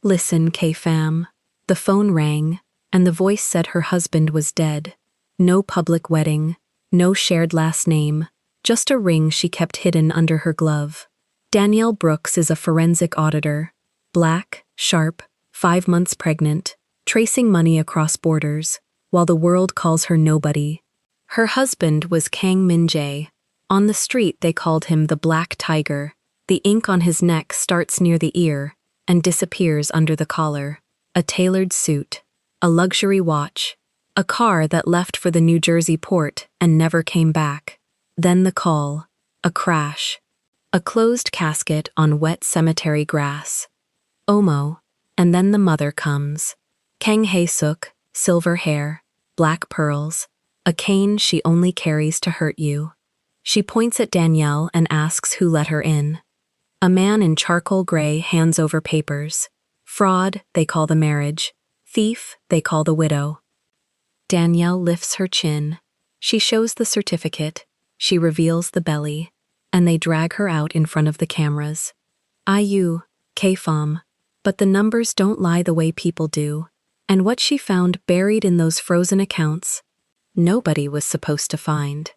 Listen, K-fam. The phone rang, and the voice said her husband was dead. No public wedding, no shared last name, just a ring she kept hidden under her glove. Danielle Brooks is a forensic auditor. Black, sharp, 5 months pregnant, tracing money across borders, while the world calls her nobody. Her husband was Kang Min-jae. On the street they called him the Black Tiger. The ink on his neck starts near the ear and disappears under the collar. A tailored suit, a luxury watch, a car that left for the New Jersey port and never came back. Then the call, a crash, a closed casket on wet cemetery grass. Omo, and then the mother comes. Kang Hae-suk, silver hair, black pearls, a cane she only carries to hurt you. She points at Danielle and asks who let her in. A man in charcoal gray hands over papers. Fraud, they call the marriage. Thief, they call the widow. Danielle lifts her chin. She shows the certificate. She reveals the belly. And they drag her out in front of the cameras. IU, K-fam. But the numbers don't lie the way people do. And what she found buried in those frozen accounts, nobody was supposed to find.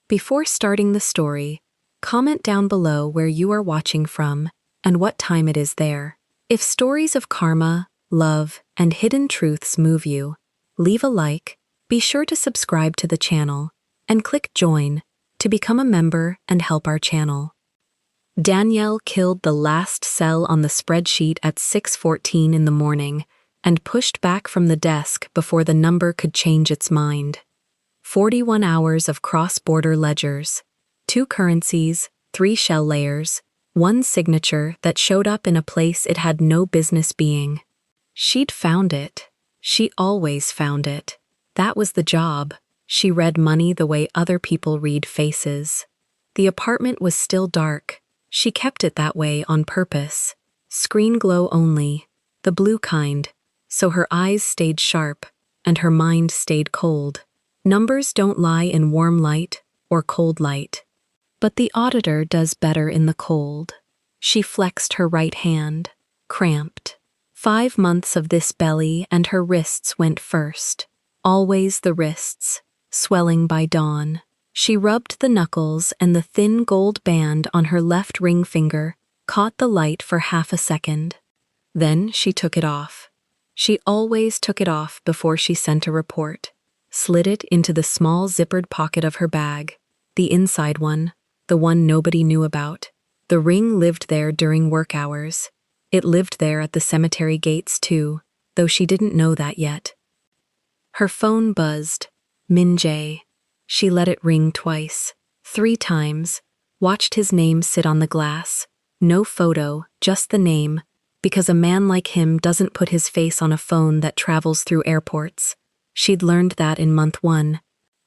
Before starting the story, comment down below where you are watching from and what time it is there. If stories of karma, love, and hidden truths move you, leave a like, be sure to subscribe to the channel, and click join to become a member and help our channel. Danielle killed the last cell on the spreadsheet at 6:14 in the morning and pushed back from the desk before the number could change its mind. 41 hours of cross-border ledgers, 2 currencies, 3 shell layers, 1 signature that showed up in a place it had no business being. She'd found it. She always found it. That was the job. She read money the way other people read faces. The apartment was still dark. She kept it that way on purpose. Screen glow only, the blue kind, so her eyes stayed sharp and her mind stayed cold. Numbers don't lie in warm light or cold light. But the auditor does better in the cold. She flexed her right hand, cramped. 5 months of this belly and her wrists went first. Always the wrists, swelling by dawn. She rubbed the knuckles and the thin gold band on her left ring finger caught the light for half a second. Then she took it off. She always took it off before she sent a report. Slid it into the small zippered pocket of her bag, the inside one, the one nobody knew about. The ring lived there during work hours. It lived there at the cemetery gates too, though she didn't know that yet. Her phone buzzed. Min-jae. She let it ring twice, 3 times, watched his name sit on the glass. No photo, just the name, because a man like him doesn't put his face on a phone that travels through airports. She'd learned that in month 1.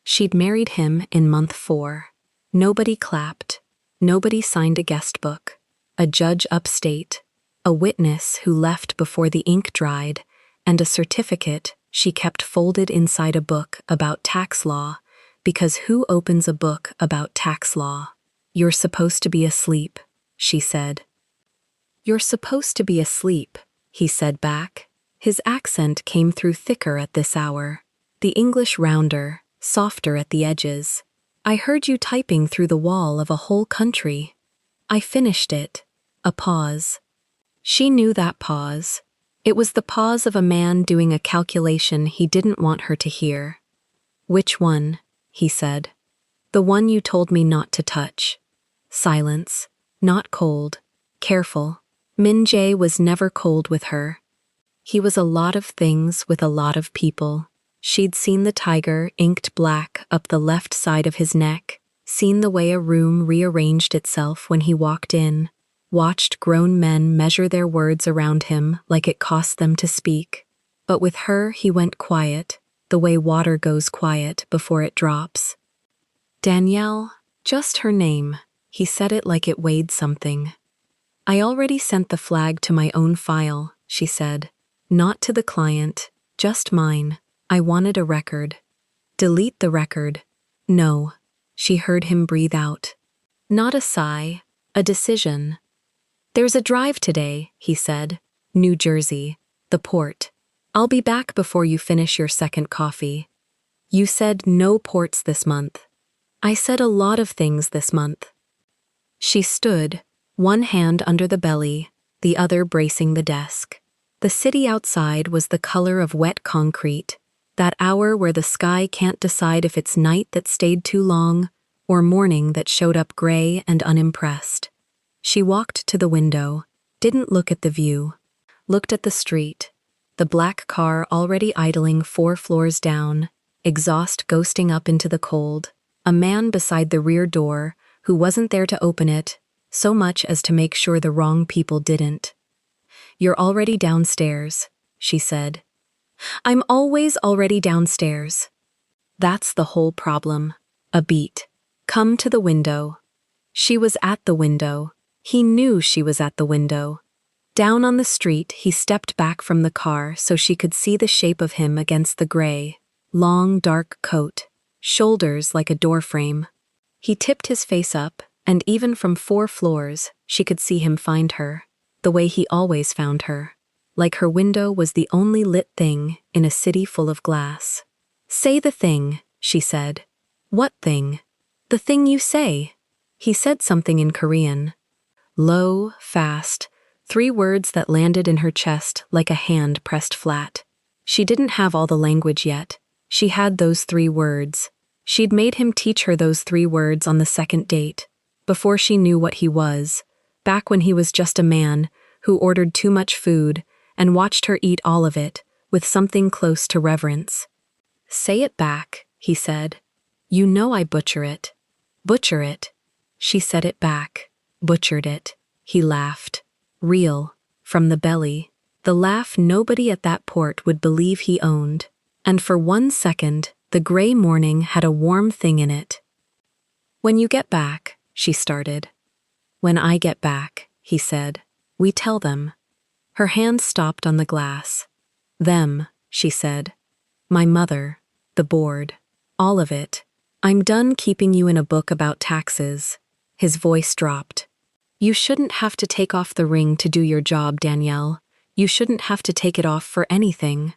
She'd married him in month 4. Nobody clapped. Nobody signed a guest book. A judge upstate. A witness who left before the ink dried. And a certificate she kept folded inside a book about tax law, because who opens a book about tax law? You're supposed to be asleep, she said. You're supposed to be asleep, he said back. His accent came through thicker at this hour, the English rounder, softer at the edges. I heard you typing through the wall of a whole country. I finished it. A pause. She knew that pause. It was the pause of a man doing a calculation he didn't want her to hear. Which one? He said. The one you told me not to touch. Silence. Not cold. Careful. Min-jae was never cold with her. He was a lot of things with a lot of people. She'd seen the tiger inked black up the left side of his neck, seen the way a room rearranged itself when he walked in, watched grown men measure their words around him like it cost them to speak. But with her he went quiet, the way water goes quiet before it drops. Danielle, just her name. He said it like it weighed something. I already sent the flag to my own file, she said. Not to the client, just mine. I wanted a record. Delete the record. No. She heard him breathe out. Not a sigh, a decision. There's a drive today, he said. New Jersey. The port. I'll be back before you finish your second coffee. You said no ports this month. I said a lot of things this month. She stood, one hand under the belly, the other bracing the desk. The city outside was the color of wet concrete, that hour where the sky can't decide if it's night that stayed too long or morning that showed up gray and unimpressed. She walked to the window, didn't look at the view, looked at the street, the black car already idling 4 floors down, exhaust ghosting up into the cold, a man beside the rear door who wasn't there to open it, so much as to make sure the wrong people didn't. You're already downstairs, she said. I'm always already downstairs. That's the whole problem. A beat. Come to the window. She was at the window. He knew she was at the window. Down on the street, he stepped back from the car so she could see the shape of him against the gray, long, dark coat, shoulders like a doorframe. He tipped his face up, and even from 4 floors, she could see him find her, the way he always found her, like her window was the only lit thing in a city full of glass. Say the thing, she said. What thing? The thing you say. He said something in Korean. Low, fast, 3 words that landed in her chest like a hand pressed flat. She didn't have all the language yet. She had those 3 words. She'd made him teach her those 3 words on the second date, before she knew what he was, back when he was just a man who ordered too much food and watched her eat all of it with something close to reverence. Say it back, he said. You know I butcher it. Butcher it. She said it back. Butchered it. He laughed. Real. From the belly. The laugh nobody at that port would believe he owned. And for 1 second, the gray morning had a warm thing in it. When you get back, she started. When I get back, he said. We tell them. Her hand stopped on the glass. Them, she said. My mother. The board. All of it. I'm done keeping you in a book about taxes. His voice dropped. You shouldn't have to take off the ring to do your job, Danielle. You shouldn't have to take it off for anything.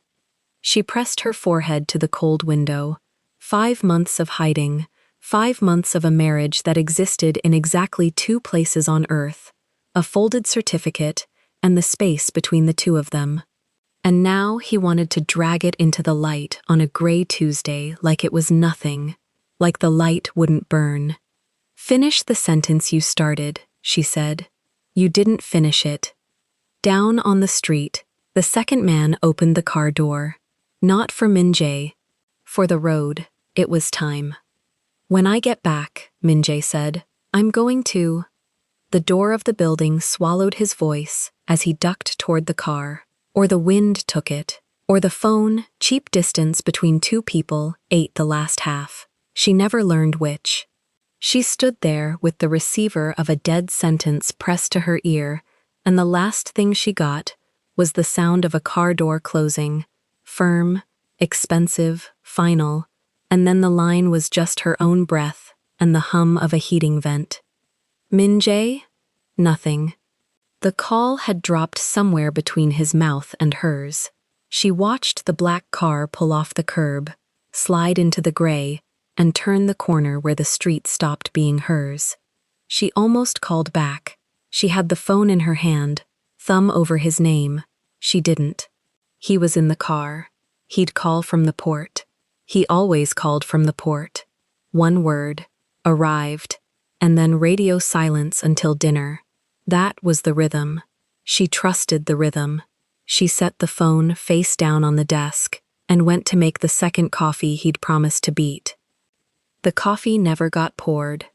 She pressed her forehead to the cold window. 5 months of hiding. 5 months of a marriage that existed in exactly 2 places on Earth. A folded certificate and the space between the 2 of them. And now he wanted to drag it into the light on a gray Tuesday like it was nothing, like the light wouldn't burn. Finish the sentence you started, she said. You didn't finish it. Down on the street, the second man opened the car door. Not for Min-jae. For the road. It was time. When I get back, Min-jae said, I'm going to... The door of the building swallowed his voice as he ducked toward the car. Or the wind took it. Or the phone, cheap distance between 2 people, ate the last half. She never learned which. She stood there with the receiver of a dead sentence pressed to her ear, and the last thing she got was the sound of a car door closing. Firm, expensive, final, and then the line was just her own breath and the hum of a heating vent. Min-jae? Nothing. The call had dropped somewhere between his mouth and hers. She watched the black car pull off the curb, slide into the gray, and turn the corner where the street stopped being hers. She almost called back. She had the phone in her hand, thumb over his name. She didn't. He was in the car. He'd call from the port. He always called from the port. 1 word. Arrived. And then radio silence until dinner. That was the rhythm. She trusted the rhythm. She set the phone face down on the desk and went to make the second coffee he'd promised to beat. The coffee never got poured.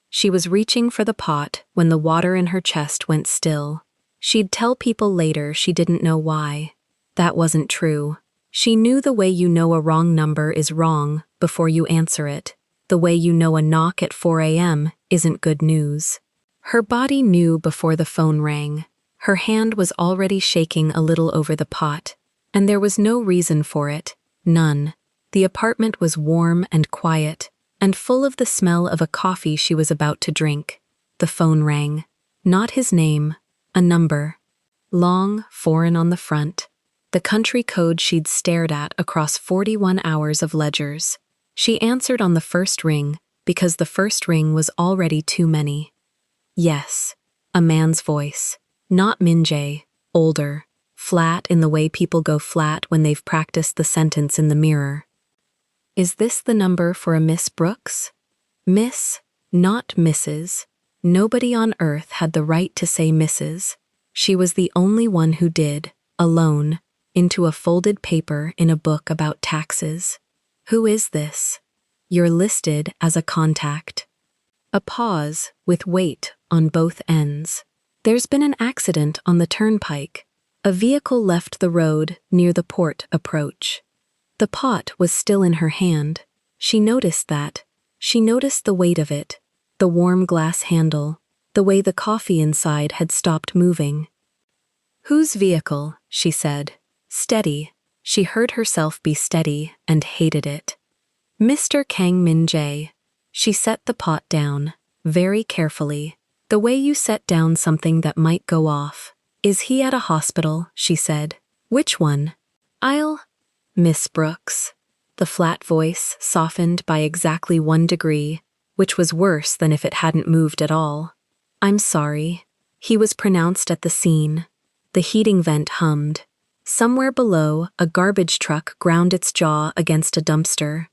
She was reaching for the pot when the water in her chest went still. She'd tell people later she didn't know why. That wasn't true. She knew the way you know a wrong number is wrong before you answer it. The way you know a knock at 4 a.m. isn't good news. Her body knew before the phone rang. Her hand was already shaking a little over the pot, and there was no reason for it, none. The apartment was warm and quiet, and full of the smell of a coffee she was about to drink. The phone rang. Not his name, a number. long, foreign on the front, the country code she'd stared at across 41 hours of ledgers. She answered on the first ring because the first ring was already too many. Yes, a man's voice. Not Min-jae, older, flat in the way people go flat when they've practiced the sentence in the mirror. Is this the number for a Miss Brooks? Miss, not Mrs. Nobody on earth had the right to say Mrs. She was the only one who did, alone, into a folded paper in a book about taxes. Who is this? You're listed as a contact. A pause with weight on both ends. There's been an accident on the turnpike. A vehicle left the road near the port approach. The pot was still in her hand. She noticed that. She noticed the weight of it, the warm glass handle, the way the coffee inside had stopped moving. Whose vehicle? She said. Steady. She heard herself be steady and hated it. Mr. Kang Min-jae. She set the pot down, very carefully, the way you set down something that might go off. Is he at a hospital? She said. Which one? Miss Brooks. The flat voice softened by exactly 1 degree, which was worse than if it hadn't moved at all. I'm sorry. He was pronounced at the scene. The heating vent hummed. Somewhere below, a garbage truck ground its jaw against a dumpster.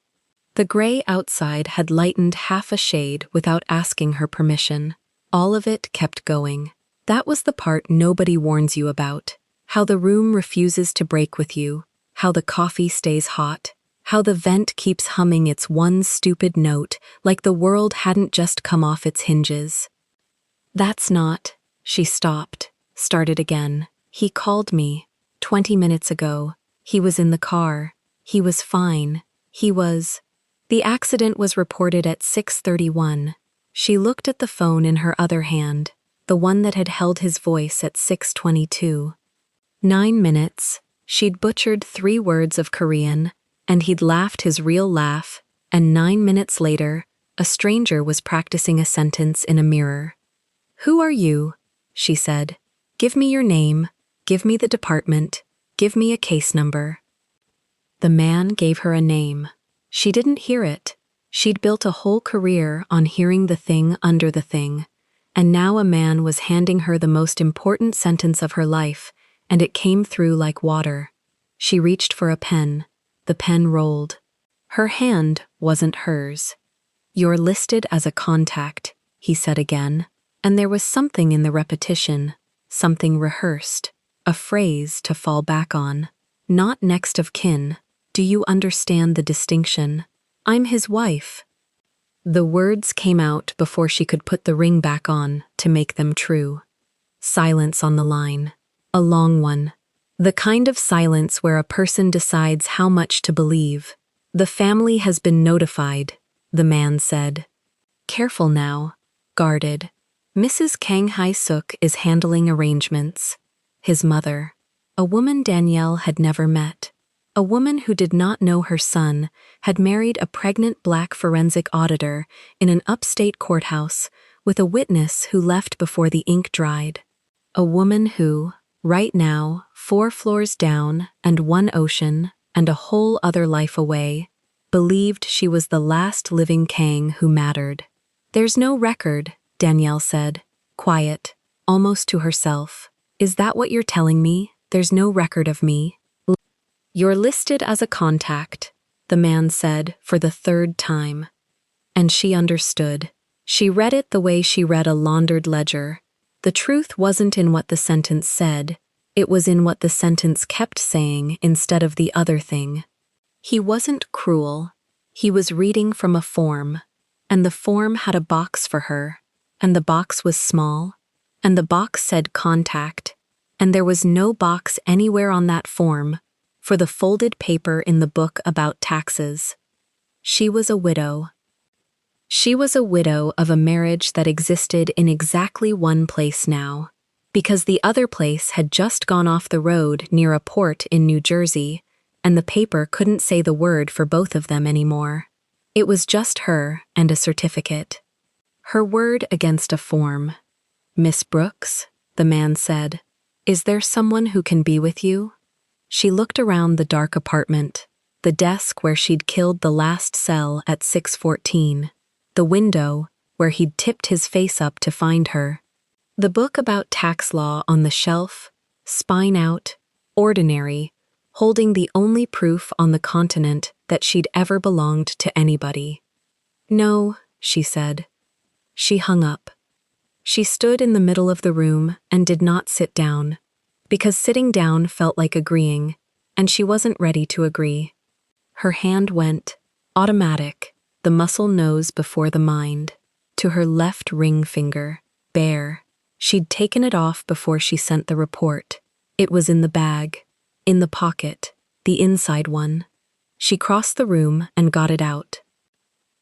The gray outside had lightened half a shade without asking her permission. All of it kept going. That was the part nobody warns you about. How the room refuses to break with you. How the coffee stays hot. How the vent keeps humming its one stupid note like the world hadn't just come off its hinges. That's not. She stopped, started again. He called me. 20 minutes ago. He was in the car. He was fine. The accident was reported at 6:31. She looked at the phone in her other hand, the one that had held his voice at 6:22. 9 minutes. She'd butchered 3 words of Korean, and he'd laughed his real laugh, and 9 minutes later, a stranger was practicing a sentence in a mirror. Who are you? She said. Give me your name. Give me the department. Give me a case number. The man gave her a name. She didn't hear it. She'd built a whole career on hearing the thing under the thing, and now a man was handing her the most important sentence of her life, and it came through like water. She reached for a pen. The pen rolled. Her hand wasn't hers. You're listed as a contact, he said again, and there was something in the repetition, something rehearsed, a phrase to fall back on. Not next of kin. Do you understand the distinction? I'm his wife. The words came out before she could put the ring back on to make them true. Silence on the line. A long one. The kind of silence where a person decides how much to believe. The family has been notified, the man said. Careful now. Guarded. Mrs. Kang Hae-suk is handling arrangements. His mother. A woman Danielle had never met. A woman who did not know her son had married a pregnant black forensic auditor in an upstate courthouse with a witness who left before the ink dried. A woman who, right now, 4 floors down and 1 ocean and a whole other life away, believed she was the last living Kang who mattered. There's no record, Danielle said, quiet, almost to herself. Is that what you're telling me? There's no record of me? You're listed as a contact, the man said for the 3rd time. And she understood. She read it the way she read a laundered ledger. The truth wasn't in what the sentence said. It was in what the sentence kept saying instead of the other thing. He wasn't cruel. He was reading from a form. And the form had a box for her. And the box was small. And the box said contact. And there was no box anywhere on that form for the folded paper in the book about taxes. She was a widow. She was a widow of a marriage that existed in exactly one place now, because the other place had just gone off the road near a port in New Jersey, and the paper couldn't say the word for both of them anymore. It was just her and a certificate. Her word against a form. Miss Brooks, the man said. Is there someone who can be with you? She looked around the dark apartment, the desk where she'd killed the last cell at 6:14, the window where he'd tipped his face up to find her, the book about tax law on the shelf, spine out, ordinary, holding the only proof on the continent that she'd ever belonged to anybody. No, she said. She hung up. She stood in the middle of the room and did not sit down, because sitting down felt like agreeing, and she wasn't ready to agree. Her hand went, automatic, the muscle knows before the mind, to her left ring finger, bare. She'd taken it off before she sent the report. It was in the bag, in the pocket, the inside one. She crossed the room and got it out.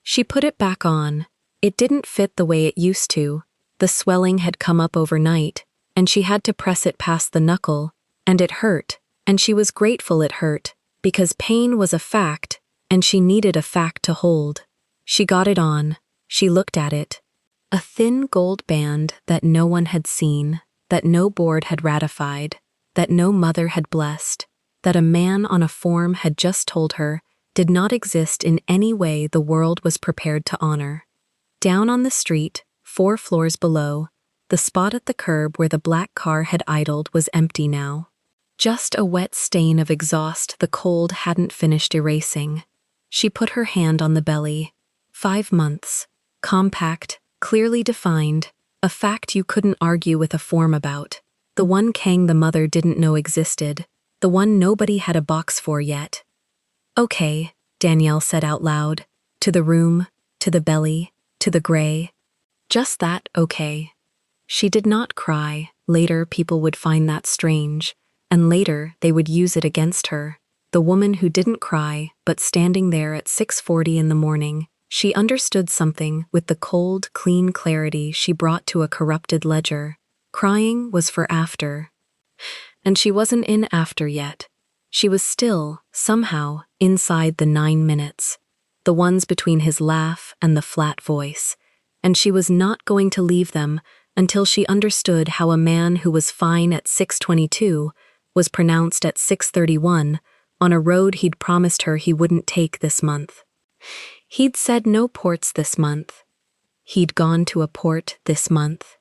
She put it back on. It didn't fit the way it used to. The swelling had come up overnight, and she had to press it past the knuckle, and it hurt, and she was grateful it hurt, because pain was a fact, and she needed a fact to hold. She got it on. She looked at it. A thin gold band that no one had seen, that no board had ratified, that no mother had blessed, that a man on a form had just told her did not exist in any way the world was prepared to honor. Down on the street, 4 floors below, the spot at the curb where the black car had idled was empty now. Just a wet stain of exhaust the cold hadn't finished erasing. She put her hand on the belly. 5 months. Compact, clearly defined, a fact you couldn't argue with a form about. The one Kang the mother didn't know existed, the one nobody had a box for yet. Okay, Danielle said out loud, to the room, to the belly, to the gray. Just that, okay. She did not cry. Later people would find that strange, and later they would use it against her. The woman who didn't cry, but standing there at 6:40 in the morning, she understood something with the cold, clean clarity she brought to a corrupted ledger. Crying was for after. And she wasn't in after yet. She was still, somehow, inside the 9 minutes, the ones between his laugh and the flat voice, and she was not going to leave them until she understood how a man who was fine at 6:22 was pronounced at 6:31 on a road he'd promised her he wouldn't take this month. He'd said no ports this month. He'd gone to a port this month.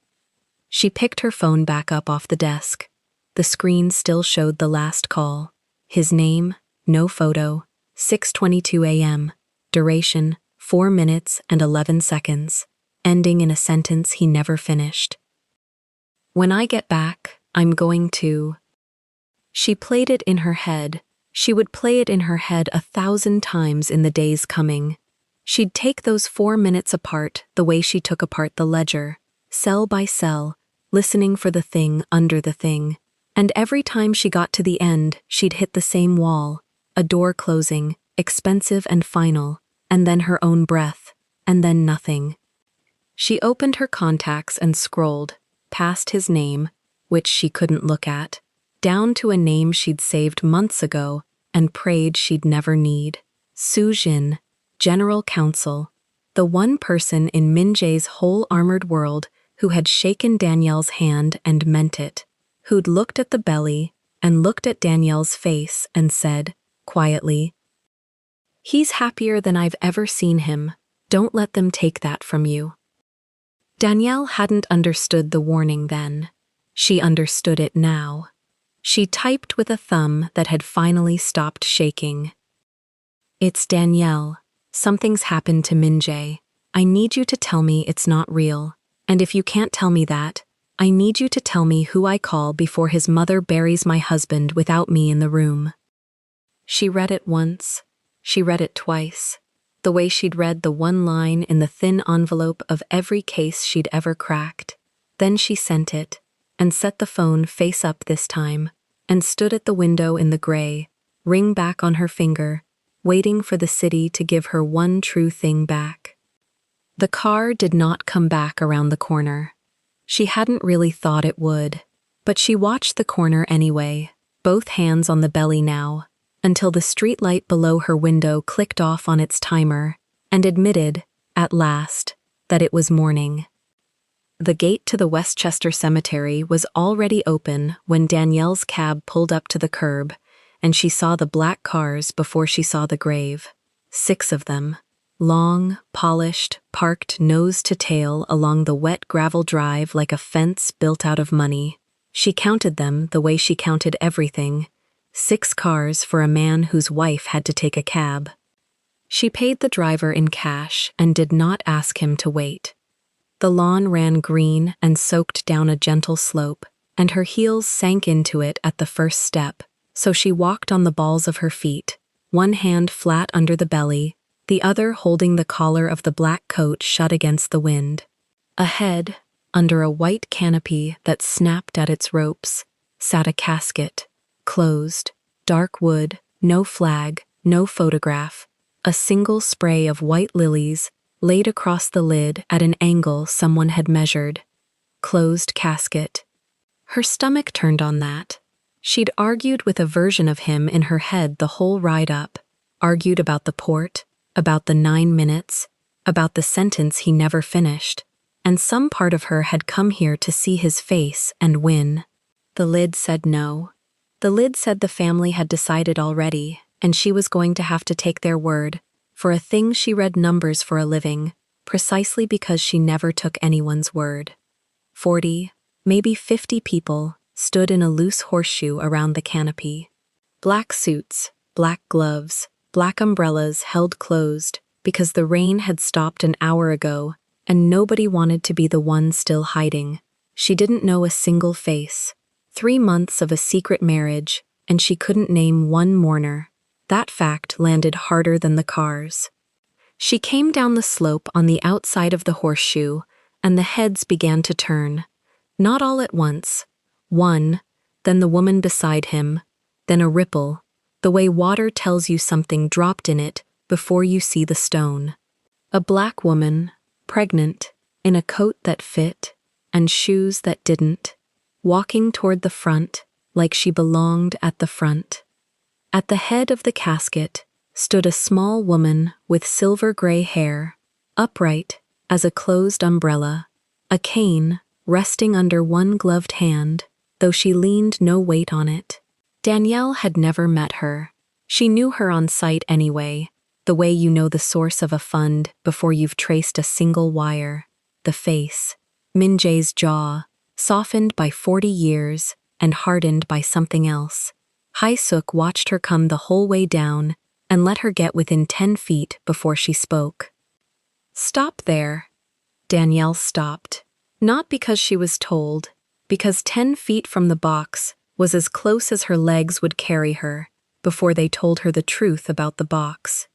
She picked her phone back up off the desk. The screen still showed the last call. His name, no photo, 6:22 a.m., duration, 4 minutes and 11 seconds, ending in a sentence he never finished. When I get back, I'm going to... She played it in her head. She would play it in her head 1,000 times in the days coming. She'd take those 4 minutes apart the way she took apart the ledger, cell by cell, listening for the thing under the thing. And every time she got to the end, she'd hit the same wall, a door closing, expensive and final, and then her own breath, and then nothing. She opened her contacts and scrolled, past his name, which she couldn't look at, down to a name she'd saved months ago and prayed she'd never need. Su Jin, General Counsel, the one person in Min Jae's whole armored world who had shaken Danielle's hand and meant it, who'd looked at the belly and looked at Danielle's face and said, quietly, "He's happier than I've ever seen him. Don't let them take that from you." Danielle hadn't understood the warning then. She understood it now. She typed with a thumb that had finally stopped shaking. "It's Danielle. Something's happened to Min Jae. I need you to tell me it's not real. And if you can't tell me that, I need you to tell me who I call before his mother buries my husband without me in the room." She read it once. She read it twice. The way she'd read the one line in the thin envelope of every case she'd ever cracked. Then she sent it, and set the phone face up this time, and stood at the window in the gray, ring back on her finger, waiting for the city to give her one true thing back. The car did not come back around the corner. She hadn't really thought it would, but she watched the corner anyway, both hands on the belly now, until the streetlight below her window clicked off on its timer and admitted, at last, that it was morning. The gate to the Westchester Cemetery was already open when Danielle's cab pulled up to the curb, and she saw the black cars before she saw the grave. 6 of them. Long, polished, parked nose to tail along the wet gravel drive like a fence built out of money. She counted them the way she counted everything. 6 cars for a man whose wife had to take a cab. She paid the driver in cash and did not ask him to wait. The lawn ran green and soaked down a gentle slope, and her heels sank into it at the first step, so she walked on the balls of her feet, one hand flat under the belly, the other holding the collar of the black coat shut against the wind. Ahead, under a white canopy that snapped at its ropes, sat a casket, closed, dark wood, no flag, no photograph, a single spray of white lilies laid across the lid at an angle someone had measured. Closed casket. Her stomach turned on that. She'd argued with a version of him in her head the whole ride up, argued about the port, about the 9 minutes, about the sentence he never finished, and some part of her had come here to see his face and win. The lid said no. The lid said the family had decided already, and she was going to have to take their word, for a thing she read numbers for a living, precisely because she never took anyone's word. 40, maybe 50 people stood in a loose horseshoe around the canopy. Black suits, black gloves, black umbrellas held closed because the rain had stopped an hour ago and nobody wanted to be the one still hiding. She didn't know a single face. 3 months of a secret marriage, and she couldn't name one mourner. That fact landed harder than the cars. She came down the slope on the outside of the horseshoe, and the heads began to turn. Not all at once. One, then the woman beside him, then a ripple, the way water tells you something dropped in it before you see the stone. A black woman, pregnant, in a coat that fit, and shoes that didn't, walking toward the front like she belonged at the front. At the head of the casket stood a small woman with silver-gray hair, upright as a closed umbrella, a cane resting under one gloved hand, though she leaned no weight on it. Danielle had never met her. She knew her on sight anyway, the way you know the source of a fund before you've traced a single wire. The face, Min-jae's jaw, softened by 40 years and hardened by something else. Hae-suk watched her come the whole way down and let her get within 10 feet before she spoke. "Stop there." Danielle stopped, not because she was told, because 10 feet from the box was as close as her legs would carry her before they told her the truth about the box.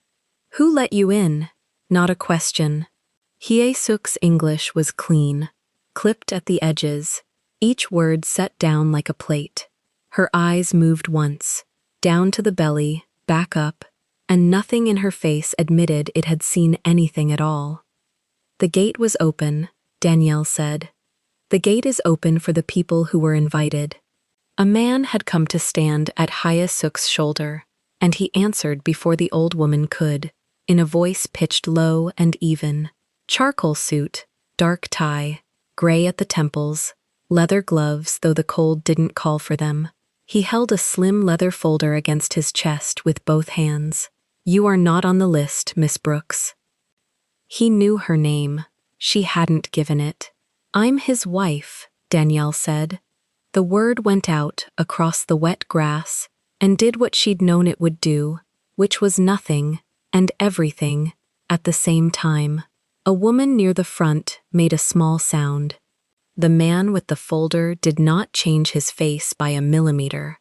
"Who let you in?" Not a question. Hae-suk's English was clean, clipped at the edges, each word set down like a plate. Her eyes moved once, down to the belly, back up, and nothing in her face admitted it had seen anything at all. "The gate was open," Danielle said. "The gate is open for the people who were invited." A man had come to stand at Hae-suk's shoulder, and he answered before the old woman could, in a voice pitched low and even. Charcoal suit, dark tie, gray at the temples, leather gloves though the cold didn't call for them. He held a slim leather folder against his chest with both hands. "You are not on the list, Miss Brooks." He knew her name. She hadn't given it. "I'm his wife," Danielle said. The word went out across the wet grass and did what she'd known it would do, which was nothing and everything at the same time. A woman near the front made a small sound. The man with the folder did not change his face by a millimeter.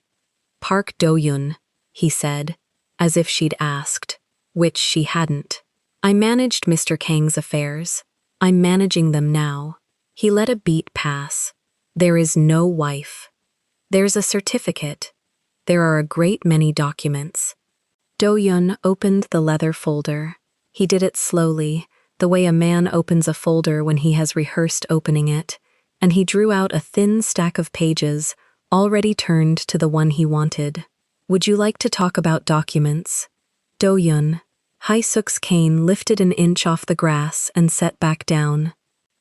"Park Do-yun," he said, as if she'd asked, which she hadn't. "I managed Mr. Kang's affairs. I'm managing them now." He let a beat pass. "There is no wife. There's a certificate. There are a great many documents." Do-yun opened the leather folder. He did it slowly, the way a man opens a folder when he has rehearsed opening it, and he drew out a thin stack of pages, already turned to the one he wanted. "Would you like to talk about documents?" Do-yun. Hae-suk's cane lifted an inch off the grass and set back down.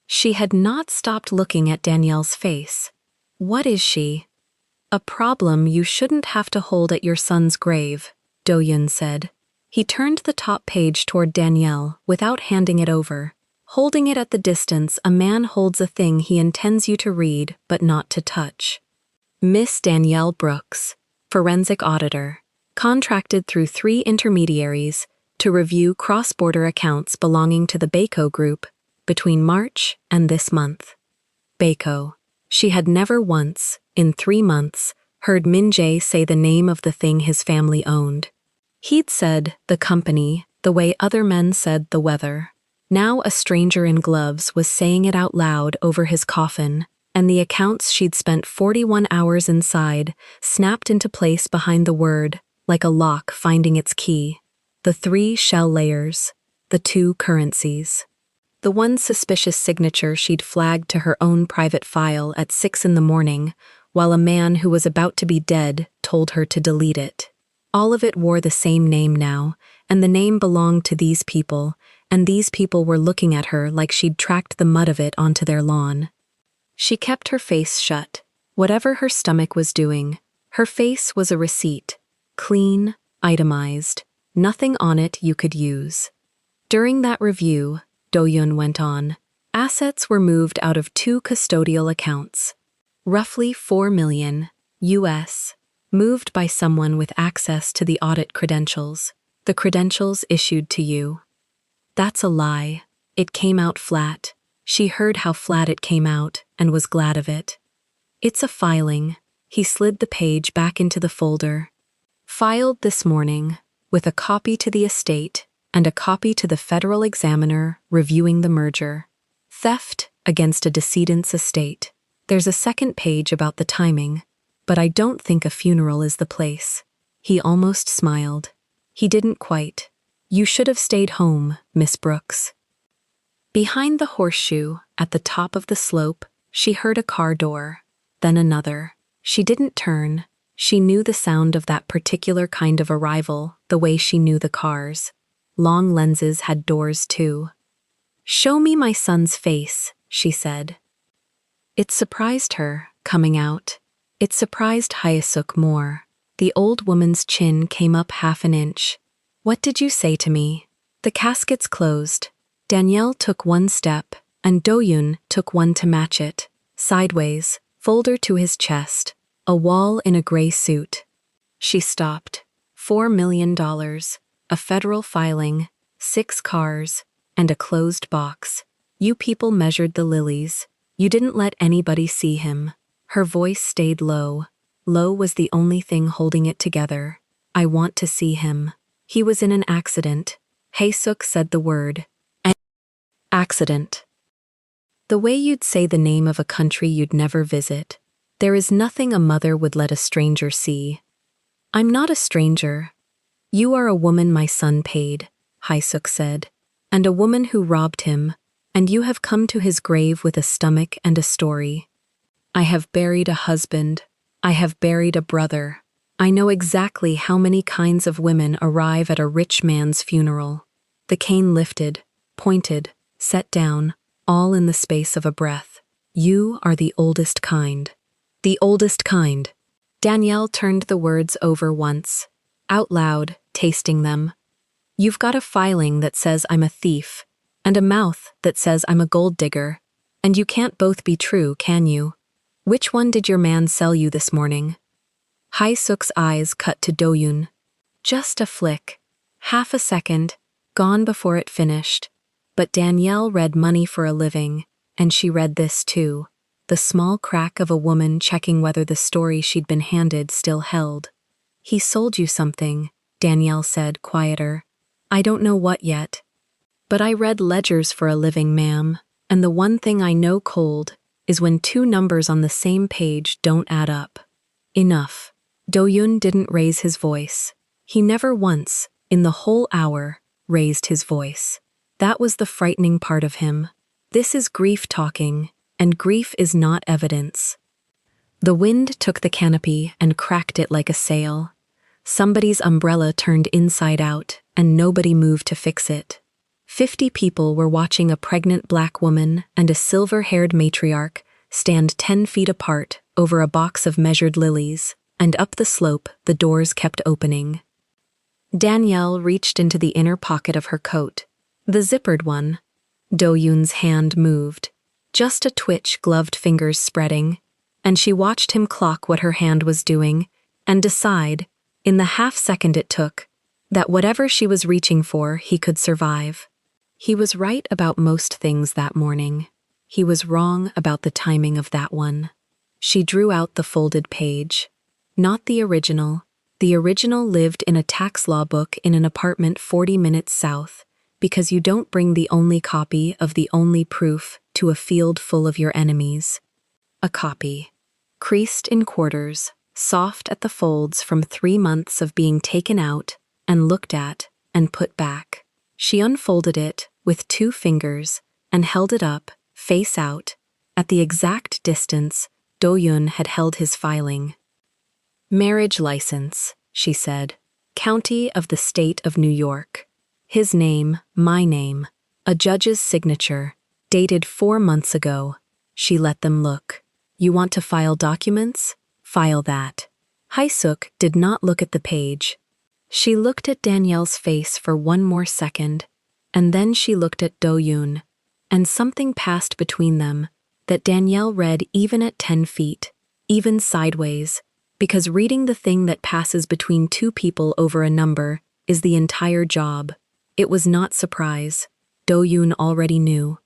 She had not stopped looking at Danielle's face. What is she? A problem you shouldn't have to hold at your son's grave, Do-yun said. He turned the top page toward Danielle without handing it over. Holding it at the distance, a man holds a thing he intends you to read but not to touch. Miss Danielle Brooks, forensic auditor, contracted through 3 intermediaries to review cross-border accounts belonging to the Baco Group between March and this month. Baco. She had never once, in 3 months, heard Min Jae say the name of the thing his family owned. He'd said the company the way other men said the weather. Now a stranger in gloves was saying it out loud over his coffin, and the accounts she'd spent 41 hours inside snapped into place behind the word, like a lock finding its key. The 3 shell layers, the 2 currencies. The one suspicious signature she'd flagged to her own private file at 6 a.m, while a man who was about to be dead told her to delete it. All of it wore the same name now, and the name belonged to these people, and these people were looking at her like she'd tracked the mud of it onto their lawn. She kept her face shut. Whatever her stomach was doing, her face was a receipt. Clean, itemized, nothing on it you could use. During that review, Do-yun went on, assets were moved out of 2 custodial accounts. Roughly $4 million, US, moved by someone with access to the audit credentials, the credentials issued to you. That's a lie. It came out flat. She heard how flat it came out and was glad of it. It's a filing. He slid the page back into the folder. Filed this morning, with a copy to the estate and a copy to the federal examiner reviewing the merger. Theft against a decedent's estate. There's a second page about the timing, but I don't think a funeral is the place. He almost smiled. He didn't quite. You should have stayed home, Miss Brooks. Behind the horseshoe, at the top of the slope, she heard a car door, then another. She didn't turn. She knew the sound of that particular kind of arrival, the way she knew the cars. Long lenses had doors too. "Show me my son's face," she said. It surprised her, coming out. It surprised Hyesuk more. The old woman's chin came up half an inch. "What did you say to me?" The casket's closed. Danielle took 1 step, and Do-yun took 1 to match it. Sideways, folder to his chest, a wall in a gray suit. She stopped. $4 million, a federal filing, 6 cars, and a closed box. You people measured the lilies. You didn't let anybody see him. Her voice stayed low. Low was the only thing holding it together. I want to see him. He was in an accident. Hyesuk said the word. Accident. The way you'd say the name of a country you'd never visit. There is nothing a mother would let a stranger see. I'm not a stranger. You are a woman my son paid, Hyesuk said, and a woman who robbed him, and you have come to his grave with a stomach and a story. I have buried a husband. I have buried a brother. I know exactly how many kinds of women arrive at a rich man's funeral. The cane lifted, pointed, set down, all in the space of a breath. You are the oldest kind. The oldest kind. Danielle turned the words over once, out loud, tasting them. You've got a filing that says I'm a thief, and a mouth that says I'm a gold digger, and you can't both be true, can you? Which one did your man sell you this morning? Hyesuk's eyes cut to Do-yun. Just a flick. Half a second, gone before it finished. But Danielle read money for a living, and she read this too. The small crack of a woman checking whether the story she'd been handed still held. He sold you something, Danielle said, quieter. I don't know what yet. But I read ledgers for a living, ma'am, and the one thing I know cold is when 2 numbers on the same page don't add up. Enough. Do-yun didn't raise his voice. He never once, in the whole hour, raised his voice. That was the frightening part of him. This is grief talking, and grief is not evidence. The wind took the canopy and cracked it like a sail. Somebody's umbrella turned inside out, and nobody moved to fix it. 50 people were watching a pregnant black woman and a silver-haired matriarch stand 10 feet apart over a box of measured lilies, and up the slope the doors kept opening. Danielle reached into the inner pocket of her coat, the zippered one. Do-yoon's hand moved, just a twitch, gloved fingers spreading, and she watched him clock what her hand was doing and decide, in the half-second it took, that whatever she was reaching for, he could survive. He was right about most things that morning. He was wrong about the timing of that one. She drew out the folded page. Not the original. The original lived in a tax law book in an apartment 40 minutes south, because you don't bring the only copy of the only proof to a field full of your enemies. A copy. Creased in quarters, soft at the folds from 3 months of being taken out and looked at and put back. She unfolded it with 2 fingers and held it up, face out, at the exact distance Do-yoon had held his filing. Marriage license, she said. County of the State of New York. His name, my name. A judge's signature, dated 4 months ago. She let them look. You want to file documents? File that. Hae-suk did not look at the page. She looked at Danielle's face for 1 more second, and then she looked at Do-yoon, and something passed between them that Danielle read even at 10 feet, even sideways, because reading the thing that passes between 2 people over a number is the entire job. It was not surprise. Do-yoon already knew.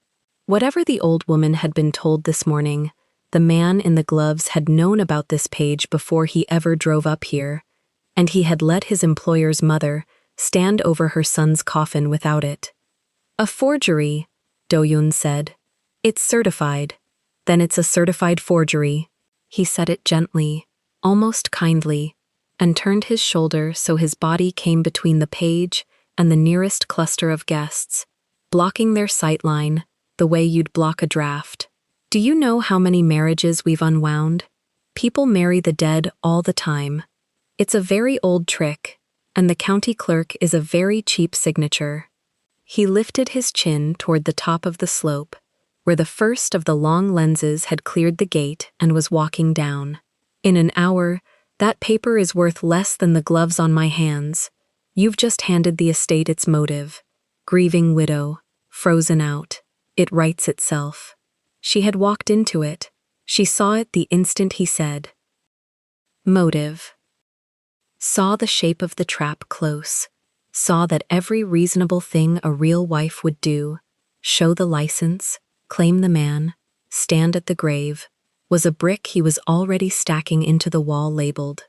Whatever the old woman had been told this morning, the man in the gloves had known about this page before he ever drove up here, and he had let his employer's mother stand over her son's coffin without it. A forgery, Do-yoon said. It's certified. Then it's a certified forgery. He said it gently, almost kindly, and turned his shoulder so his body came between the page and the nearest cluster of guests, blocking their sight line the way you'd block a draft. Do you know how many marriages we've unwound? People marry the dead all the time. It's a very old trick, and the county clerk is a very cheap signature. He lifted his chin toward the top of the slope, where the first of the long lenses had cleared the gate and was walking down. In an hour, that paper is worth less than the gloves on my hands. You've just handed the estate its motive. Grieving widow, frozen out. It writes itself. She had walked into it. She saw it the instant he said. Motive. Saw the shape of the trap close. Saw that every reasonable thing a real wife would do, show the license, claim the man, stand at the grave, was a brick he was already stacking into the wall labeled.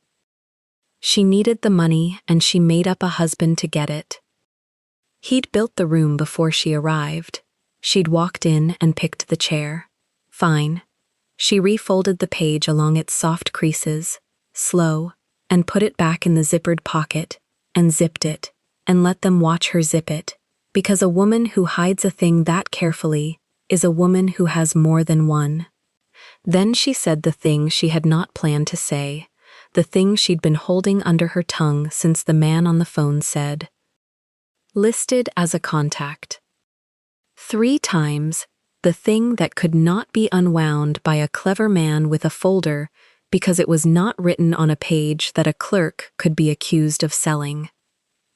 She needed the money and she made up a husband to get it. He'd built the room before she arrived. She'd walked in and picked the chair. Fine. She refolded the page along its soft creases, slow, and put it back in the zippered pocket, and zipped it, and let them watch her zip it, because a woman who hides a thing that carefully is a woman who has more than one. Then she said the thing she had not planned to say, the thing she'd been holding under her tongue since the man on the phone said. Listed as a contact. 3 times, the thing that could not be unwound by a clever man with a folder because it was not written on a page that a clerk could be accused of selling.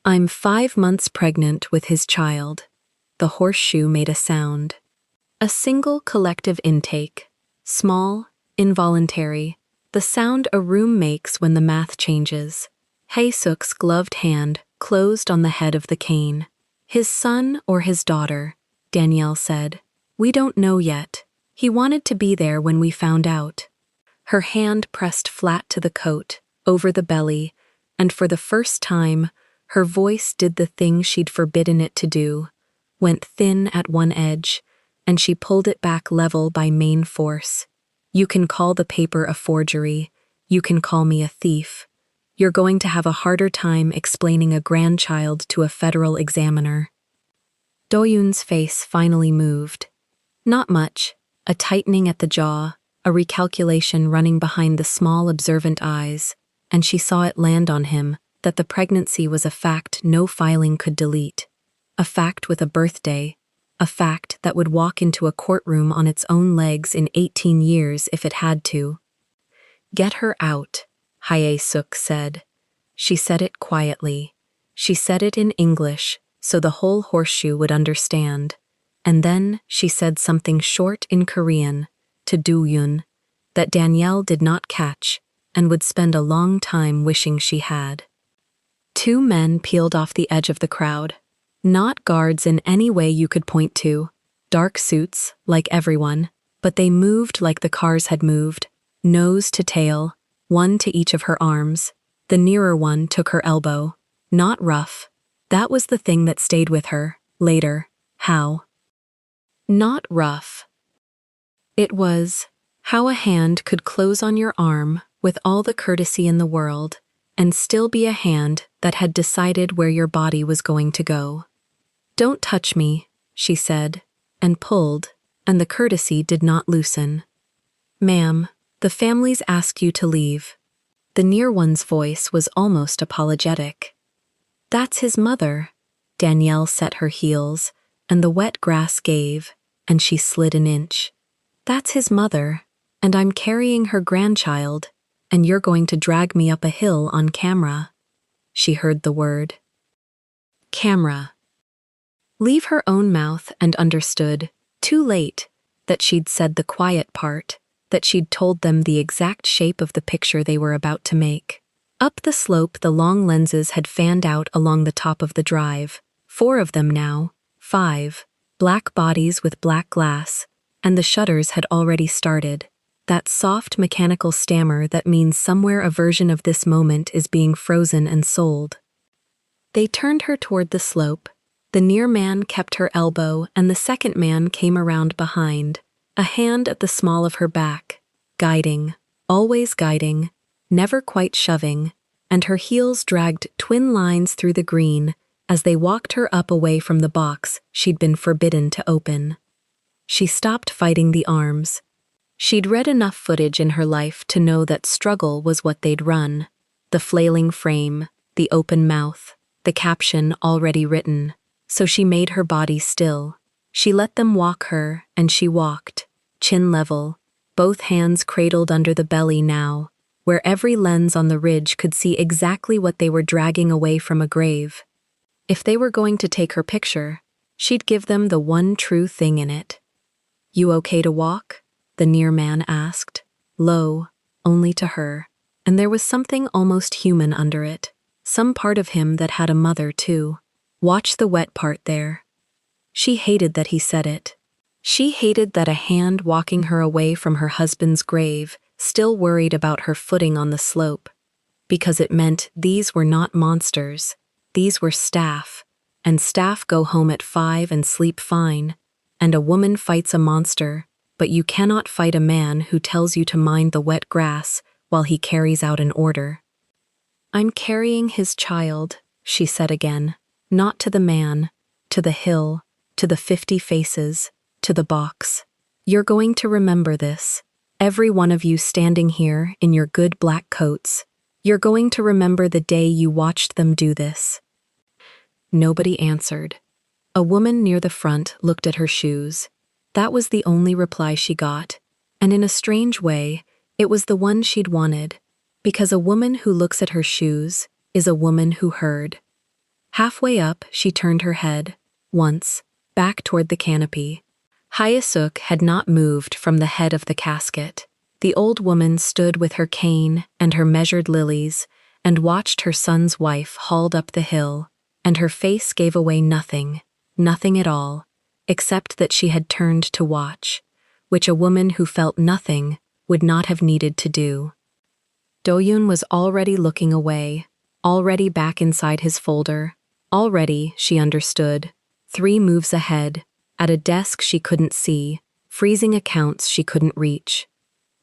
I'm 5 months pregnant with his child. The horseshoe made a sound. A single collective intake. Small, involuntary, the sound a room makes when the math changes. Hae-suk's gloved hand closed on the head of the cane. His son or his daughter, Danielle said. We don't know yet. He wanted to be there when we found out. Her hand pressed flat to the coat, over the belly, and for the first time, her voice did the thing she'd forbidden it to do, went thin at one edge, and she pulled it back level by main force. You can call the paper a forgery. You can call me a thief. You're going to have a harder time explaining a grandchild to a federal examiner. Do-yoon's face finally moved. Not much, a tightening at the jaw, a recalculation running behind the small observant eyes, and she saw it land on him that the pregnancy was a fact no filing could delete. A fact with a birthday. A fact that would walk into a courtroom on its own legs in 18 years if it had to. Get her out, Hae-suk said. She said it quietly. She said it in English, so the whole horseshoe would understand. And then she said something short in Korean, to Do-yun, that Danielle did not catch and would spend a long time wishing she had. Two men peeled off the edge of the crowd. Not guards in any way you could point to. Dark suits, like everyone, but they moved like the cars had moved, nose to tail, one to each of her arms. The nearer one took her elbow. Not rough. That was the thing that stayed with her, later. How? Not rough. It was how a hand could close on your arm with all the courtesy in the world and still be a hand that had decided where your body was going to go. Don't touch me, she said, and pulled, and the courtesy did not loosen. Ma'am, the families ask you to leave. The near one's voice was almost apologetic. That's his mother. Danielle set her heels, and the wet grass gave, and she slid an inch. That's his mother, and I'm carrying her grandchild, and you're going to drag me up a hill on camera. She heard the word. Camera. Leave her own mouth and understood, too late, that she'd said the quiet part, that she'd told them the exact shape of the picture they were about to make. Up the slope the long lenses had fanned out along the top of the drive, 4 of them now, 5, black bodies with black glass, and the shutters had already started, that soft mechanical stammer that means somewhere a version of this moment is being frozen and sold. They turned her toward the slope. The near man kept her elbow and the second man came around behind, a hand at the small of her back, guiding, always guiding, never quite shoving, and her heels dragged twin lines through the green as they walked her up away from the box she'd been forbidden to open. She stopped fighting the arms. She'd read enough footage in her life to know that struggle was what they'd run. The flailing frame, the open mouth, the caption already written. So she made her body still. She let them walk her, and she walked, chin level, both hands cradled under the belly now, where every lens on the ridge could see exactly what they were dragging away from a grave. If they were going to take her picture, she'd give them the one true thing in it. You okay to walk? The near man asked, low, only to her, and there was something almost human under it, some part of him that had a mother too. Watch the wet part there. She hated that he said it. She hated that a hand walking her away from her husband's grave still worried about her footing on the slope, because it meant these were not monsters, these were staff, and staff go home at 5 and sleep fine, and a woman fights a monster, but you cannot fight a man who tells you to mind the wet grass while he carries out an order. I'm carrying his child, she said again. Not to the man, to the hill, to the 50 faces, to the box. You're going to remember this. Every one of you standing here in your good black coats. You're going to remember the day you watched them do this. Nobody answered. A woman near the front looked at her shoes. That was the only reply she got, and in a strange way, it was the one she'd wanted, because a woman who looks at her shoes is a woman who heard. Halfway up, she turned her head, once, back toward the canopy. Hae-suk had not moved from the head of the casket. The old woman stood with her cane and her measured lilies and watched her son's wife hauled up the hill, and her face gave away nothing, nothing at all, except that she had turned to watch, which a woman who felt nothing would not have needed to do. Do-yun was already looking away, already back inside his folder. Already, she understood, 3 moves ahead, at a desk she couldn't see, freezing accounts she couldn't reach.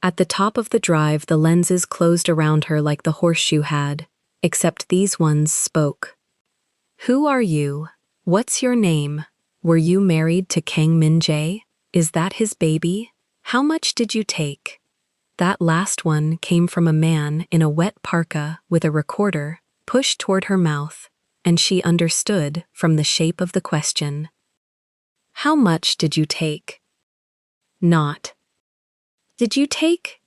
At the top of the drive, the lenses closed around her like the horseshoe had, except these ones spoke. Who are you? What's your name? Were you married to Kang Min-jae? Is that his baby? How much did you take? That last one came from a man in a wet parka with a recorder pushed toward her mouth. and she understood from the shape of the question. How much did you take? Not. Did you take?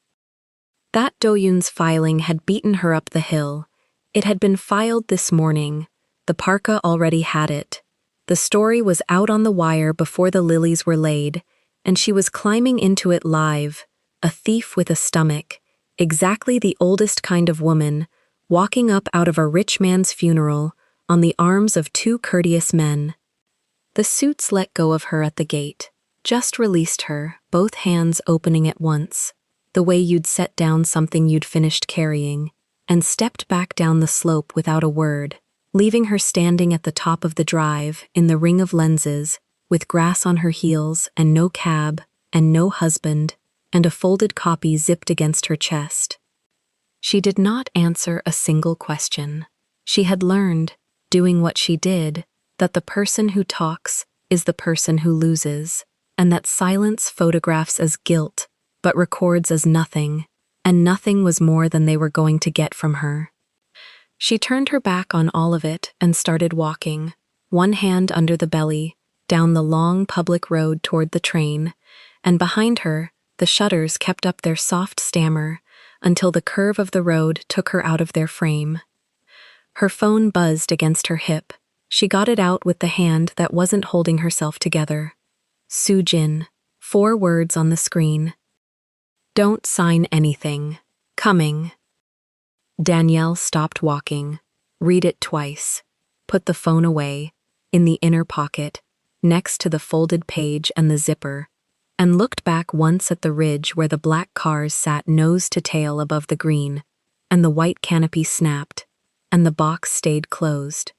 That Do-yoon's filing had beaten her up the hill. It had been filed this morning. The parka already had it. The story was out on the wire before the lilies were laid, and she was climbing into it live, a thief with a stomach, exactly the oldest kind of woman, walking up out of a rich man's funeral on the arms of two courteous men. The suits let go of her at the gate, just released her, both hands opening at once, the way you'd set down something you'd finished carrying, and stepped back down the slope without a word, leaving her standing at the top of the drive in the ring of lenses, with grass on her heels and no cab and no husband, and a folded copy zipped against her chest. She did not answer a single question. She had learned, doing what she did, that the person who talks is the person who loses, and that silence photographs as guilt, but records as nothing, and nothing was more than they were going to get from her. She turned her back on all of it and started walking, one hand under the belly, down the long public road toward the train, and behind her, the shutters kept up their soft stammer until the curve of the road took her out of their frame. Her phone buzzed against her hip. She got it out with the hand that wasn't holding herself together. Soo-jin, 4 words on the screen. Don't sign anything. Coming. Danielle stopped walking. Read it twice. Put the phone away, in the inner pocket, next to the folded page and the zipper, and looked back once at the ridge where the black cars sat nose to tail above the green, and the white canopy snapped, and the box stayed closed.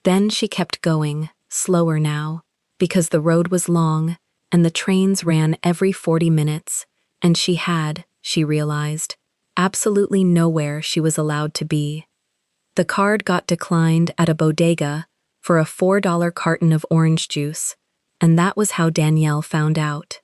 Then she kept going, slower now, because the road was long, and the trains ran every 40 minutes, and she realized, absolutely nowhere she was allowed to be. The card got declined at a bodega for a $4 carton of orange juice, and that was how Danielle found out.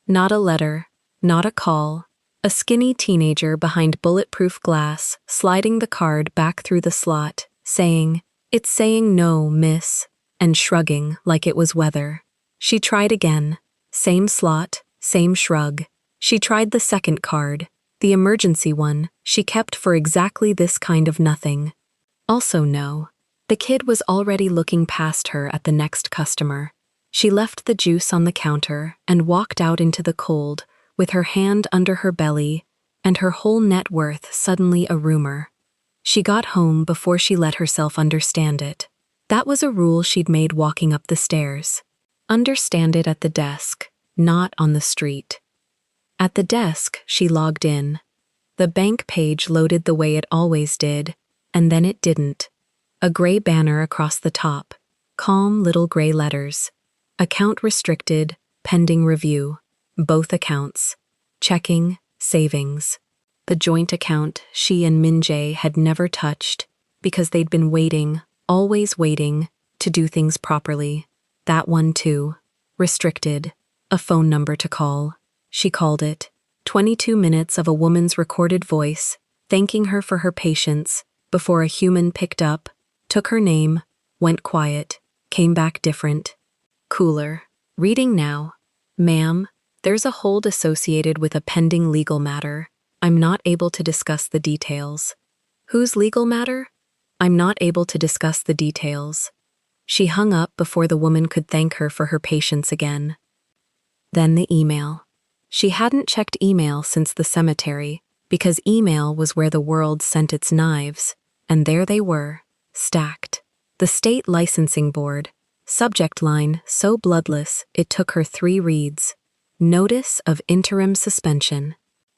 Not a letter, not a call, a skinny teenager behind bulletproof glass sliding the card back through the slot, saying, "It's saying no, miss," and shrugging like it was weather. She tried again. Same slot, same shrug. She tried the second card, the emergency one she kept for exactly this kind of nothing. Also no. The kid was already looking past her at the next customer. She left the juice on the counter and walked out into the cold with her hand under her belly and her whole net worth suddenly a rumor. She got home before she let herself understand it. That was a rule she'd made walking up the stairs. Understand it at the desk, not on the street. At the desk, she logged in. The bank page loaded the way it always did, and then it didn't. A gray banner across the top, calm little gray letters. Account restricted, pending review. Both accounts. Checking, savings. The joint account she and Min-jae had never touched because they'd been waiting, always waiting, to do things properly. That one too. Restricted. A phone number to call. She called it. 22 minutes of a woman's recorded voice, thanking her for her patience, before a human picked up, took her name, went quiet, came back different. Cooler. Reading now. Ma'am, there's a hold associated with a pending legal matter. I'm not able to discuss the details. Whose legal matter? I'm not able to discuss the details. She hung up before the woman could thank her for her patience again. Then the email. She hadn't checked email since the cemetery, because email was where the world sent its knives, and there they were, stacked. The state licensing board. Subject line so bloodless it took her 3 reads. Notice of interim suspension.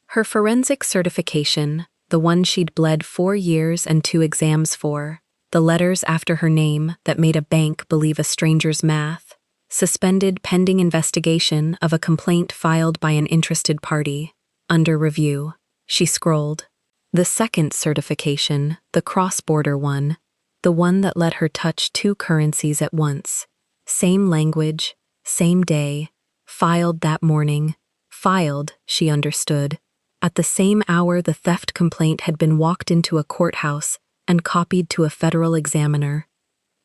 Her forensic certification, the one she'd bled 4 years and 2 exams for, the letters after her name that made a bank believe a stranger's math, suspended pending investigation of a complaint filed by an interested party, under review. She scrolled. The second certification, the cross-border one, the one that let her touch 2 currencies at once. Same language, same day, filed that morning. Filed, she understood. At the same hour the theft complaint had been walked into a courthouse and copied to a federal examiner.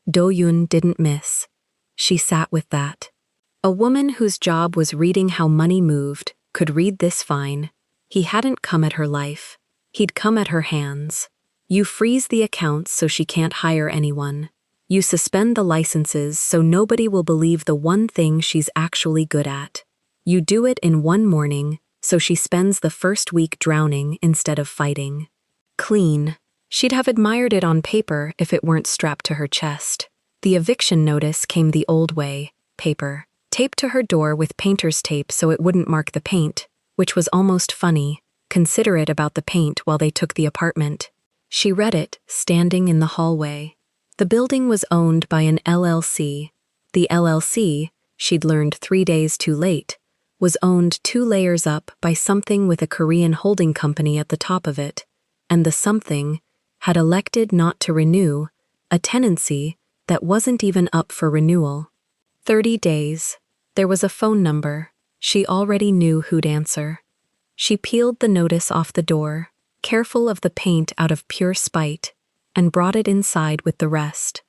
Do-yoon didn't miss. She sat with that. A woman whose job was reading how money moved could read this fine. He hadn't come at her life. He'd come at her hands. You freeze the accounts so she can't hire anyone. You suspend the licenses so nobody will believe the one thing she's actually good at. You do it in one morning so she spends the first week drowning instead of fighting. Clean. She'd have admired it on paper if it weren't strapped to her chest. The eviction notice came the old way, paper, taped to her door with painter's tape so it wouldn't mark the paint, which was almost funny, considerate about the paint while they took the apartment. She read it, standing in the hallway. The building was owned by an LLC. The LLC, she'd learned 3 days too late, was owned 2 layers up by something with a Korean holding company at the top of it, and the something had elected not to renew a tenancy that wasn't even up for renewal. 30 days. There was a phone number. She already knew who'd answer. She peeled the notice off the door, careful of the paint out of pure spite, and brought it inside with the rest.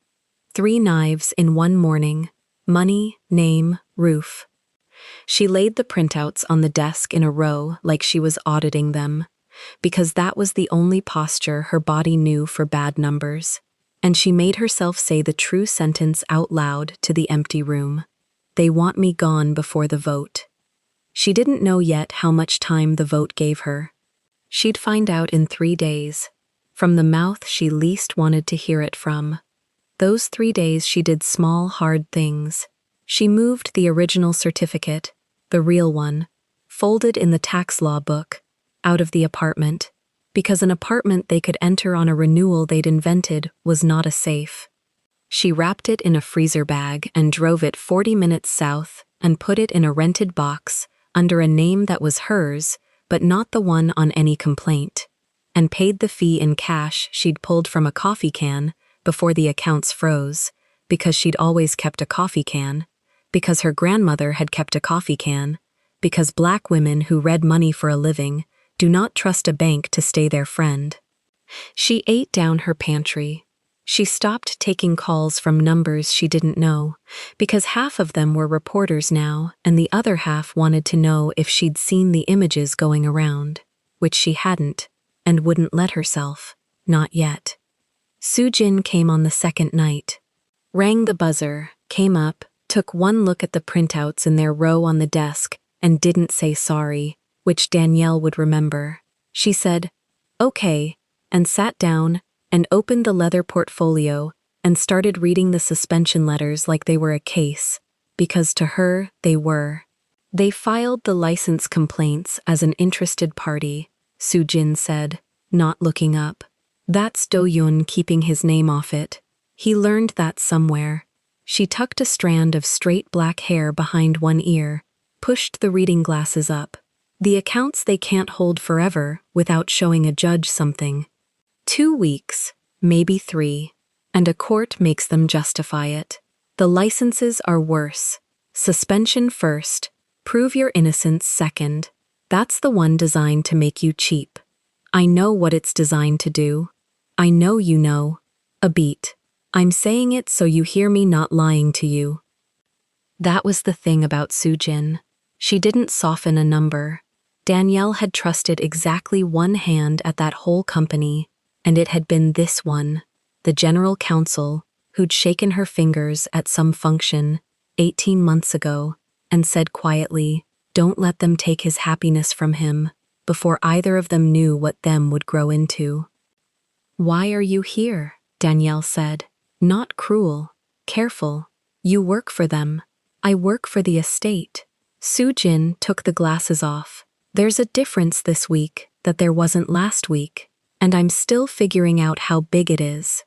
3 knives in one morning. Money, name, roof. She laid the printouts on the desk in a row like she was auditing them, because that was the only posture her body knew for bad numbers, and she made herself say the true sentence out loud to the empty room. They want me gone before the vote. She didn't know yet how much time the vote gave her. She'd find out in 3 days, from the mouth she least wanted to hear it from. Those 3 days she did small, hard things. She moved the original certificate, the real one, folded in the tax law book, out of the apartment, because an apartment they could enter on a renewal they'd invented was not a safe. She wrapped it in a freezer bag and drove it 40 minutes south and put it in a rented box under a name that was hers, but not the one on any complaint, and paid the fee in cash she'd pulled from a coffee can before the accounts froze, because she'd always kept a coffee can, because her grandmother had kept a coffee can, because Black women who read money for a living do not trust a bank to stay their friend. She ate down her pantry. She stopped taking calls from numbers she didn't know, because half of them were reporters now, and the other half wanted to know if she'd seen the images going around, which she hadn't, and wouldn't let herself, not yet. Soo-jin came on the second night. Rang the buzzer, came up, took one look at the printouts in their row on the desk, and didn't say sorry, which Danielle would remember. She said, "Okay," and sat down and opened the leather portfolio and started reading the suspension letters like they were a case, because to her, they were. They filed the license complaints as an interested party, Soo-jin said, not looking up. That's Do-yoon keeping his name off it. He learned that somewhere. She tucked a strand of straight black hair behind one ear, pushed the reading glasses up. The accounts they can't hold forever without showing a judge something. 2 weeks, maybe 3, and a court makes them justify it. The licenses are worse. Suspension first, prove your innocence second. That's the one designed to make you cheap. I know what it's designed to do. I know you know. A beat. I'm saying it so you hear me not lying to you. That was the thing about Soo-jin. She didn't soften a number. Danielle had trusted exactly one hand at that whole company, and it had been this one, the general counsel, who'd shaken her fingers at some function 18 months ago and said quietly, "Don't let them take his happiness from him," before either of them knew what them would grow into. "Why are you here?" Danielle said. Not cruel, careful. "You work for them. I work for the estate." Soo-jin took the glasses off. "There's a difference this week that there wasn't last week, and I'm still figuring out how big it is."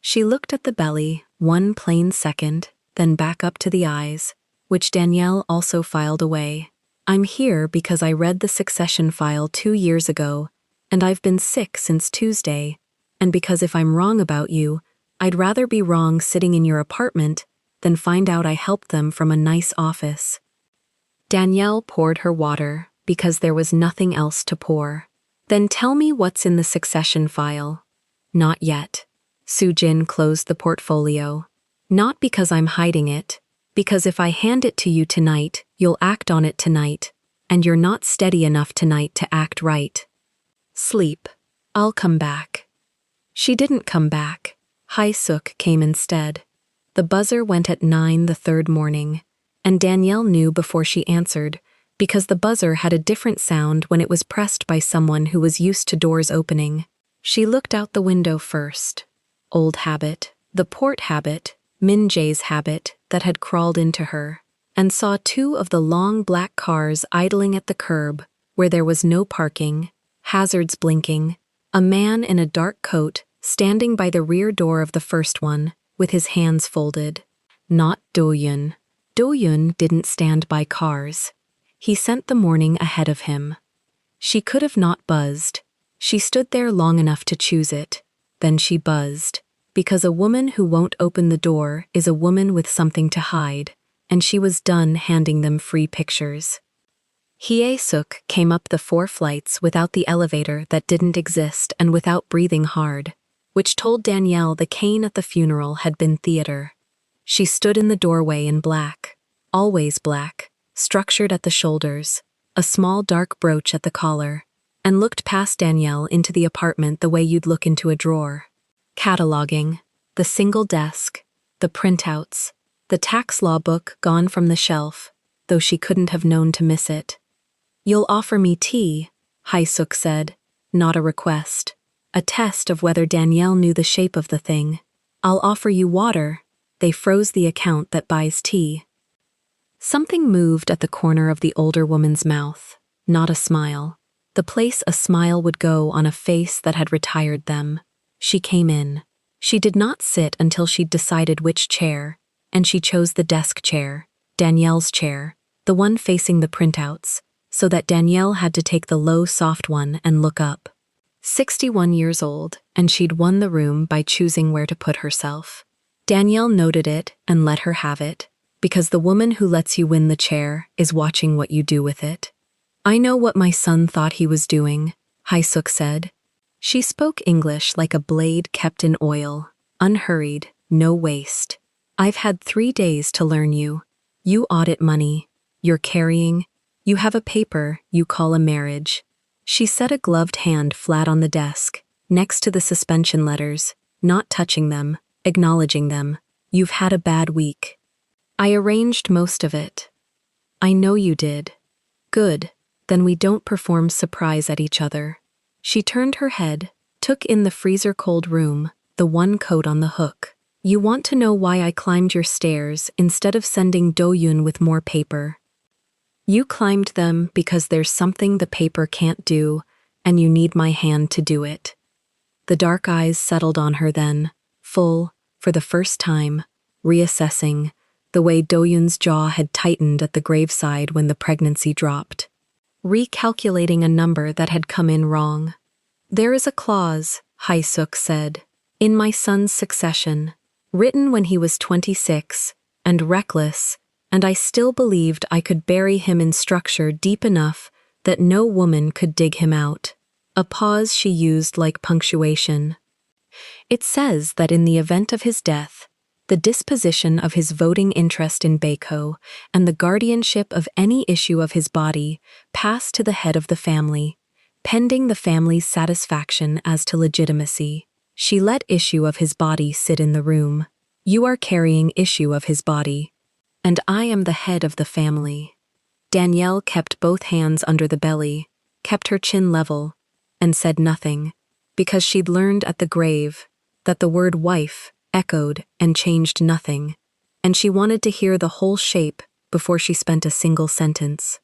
She looked at the belly, one plain second, then back up to the eyes, which Danielle also filed away. "I'm here because I read the succession file 2 years ago, and I've been sick since Tuesday, and because if I'm wrong about you, I'd rather be wrong sitting in your apartment than find out I helped them from a nice office." Danielle poured her water because there was nothing else to pour. "Then tell me what's in the succession file." "Not yet." Sujin closed the portfolio. Not because I'm hiding it, because if I hand it to you tonight, you'll act on it tonight, and you're not steady enough tonight to act right. Sleep. I'll come back. She didn't come back. Hae-suk came instead. The buzzer went at 9 the third morning, and Danielle knew before she answered, because the buzzer had a different sound when it was pressed by someone who was used to doors opening. She looked out the window first. Old habit, the port habit, Min Jae's habit that had crawled into her, and saw two of the long black cars idling at the curb where there was no parking, hazards blinking, a man in a dark coat standing by the rear door of the first one with his hands folded. Not Do-yun. Do-yun didn't stand by cars. He sent the morning ahead of him. She could have not buzzed. She stood there long enough to choose it. Then she buzzed, because a woman who won't open the door is a woman with something to hide, and she was done handing them free pictures. Hae-suk came up the 4 flights without the elevator that didn't exist and without breathing hard, which told Danielle the cane at the funeral had been theater. She stood in the doorway in black, always black, structured at the shoulders, a small dark brooch at the collar, and looked past Danielle into the apartment the way you'd look into a drawer. Cataloging, the single desk, the printouts, the tax law book gone from the shelf, though she couldn't have known to miss it. "You'll offer me tea," Hae-suk said, not a request, a test of whether Danielle knew the shape of the thing. "I'll offer you water." They froze the account that buys tea. Something moved at the corner of the older woman's mouth, not a smile. The place a smile would go on a face that had retired them. She came in. She did not sit until she'd decided which chair, and she chose the desk chair, Danielle's chair, the one facing the printouts, so that Danielle had to take the low, soft one and look up. 61 years old, and she'd won the room by choosing where to put herself. Danielle noted it and let her have it, because the woman who lets you win the chair is watching what you do with it. "I know what my son thought he was doing," Hae-suk said. She spoke English like a blade kept in oil, unhurried, no waste. "I've had 3 days to learn you. You audit money. You're carrying. You have a paper you call a marriage." She set a gloved hand flat on the desk, next to the suspension letters, not touching them, acknowledging them. "You've had a bad week. I arranged most of it." "I know you did." "Good. Then we don't perform surprise at each other." She turned her head, took in the freezer-cold room, the one coat on the hook. "You want to know why I climbed your stairs instead of sending Do-yun with more paper. You climbed them because there's something the paper can't do, and you need my hand to do it." The dark eyes settled on her then, full, for the first time, reassessing, the way Do-yun's jaw had tightened at the graveside when the pregnancy dropped. Recalculating a number that had come in wrong. "There is a clause," Hae-suk said, "in my son's succession, written when he was 26, and reckless, and I still believed I could bury him in structure deep enough that no woman could dig him out." A pause she used like punctuation. "It says that in the event of his death, the disposition of his voting interest in Baeko and the guardianship of any issue of his body pass to the head of the family, pending the family's satisfaction as to legitimacy." She let issue of his body sit in the room. "You are carrying issue of his body, and I am the head of the family." Danielle kept both hands under the belly, kept her chin level, and said nothing, because she'd learned at the grave that the word wife echoed and changed nothing, and she wanted to hear the whole shape before she spent a single sentence.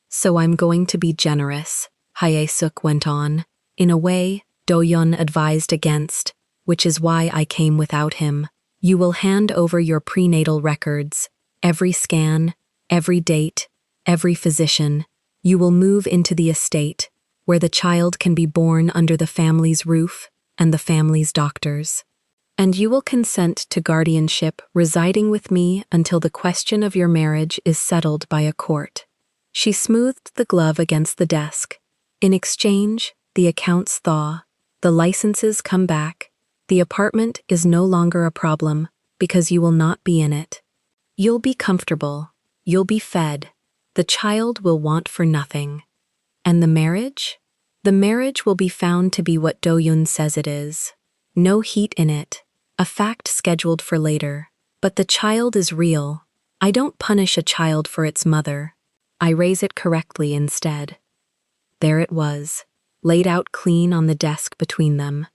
"So I'm going to be generous," Hae-suk went on, "in a way Do-yun advised against, which is why I came without him. You will hand over your prenatal records, every scan, every date, every physician. You will move into the estate, where the child can be born under the family's roof and the family's doctors. And you will consent to guardianship residing with me until the question of your marriage is settled by a court." She smoothed the glove against the desk. "In exchange, the accounts thaw, the licenses come back, The apartment is no longer a problem because you will not be in it. You'll be comfortable. You'll be fed. The child will want for nothing. And the marriage? The marriage will be found to be what Do-yoon says it is. No heat in it. A fact scheduled for later. But the child is real. I don't punish a child for its mother. I raise it correctly instead. There it was, laid out clean on the desk between them.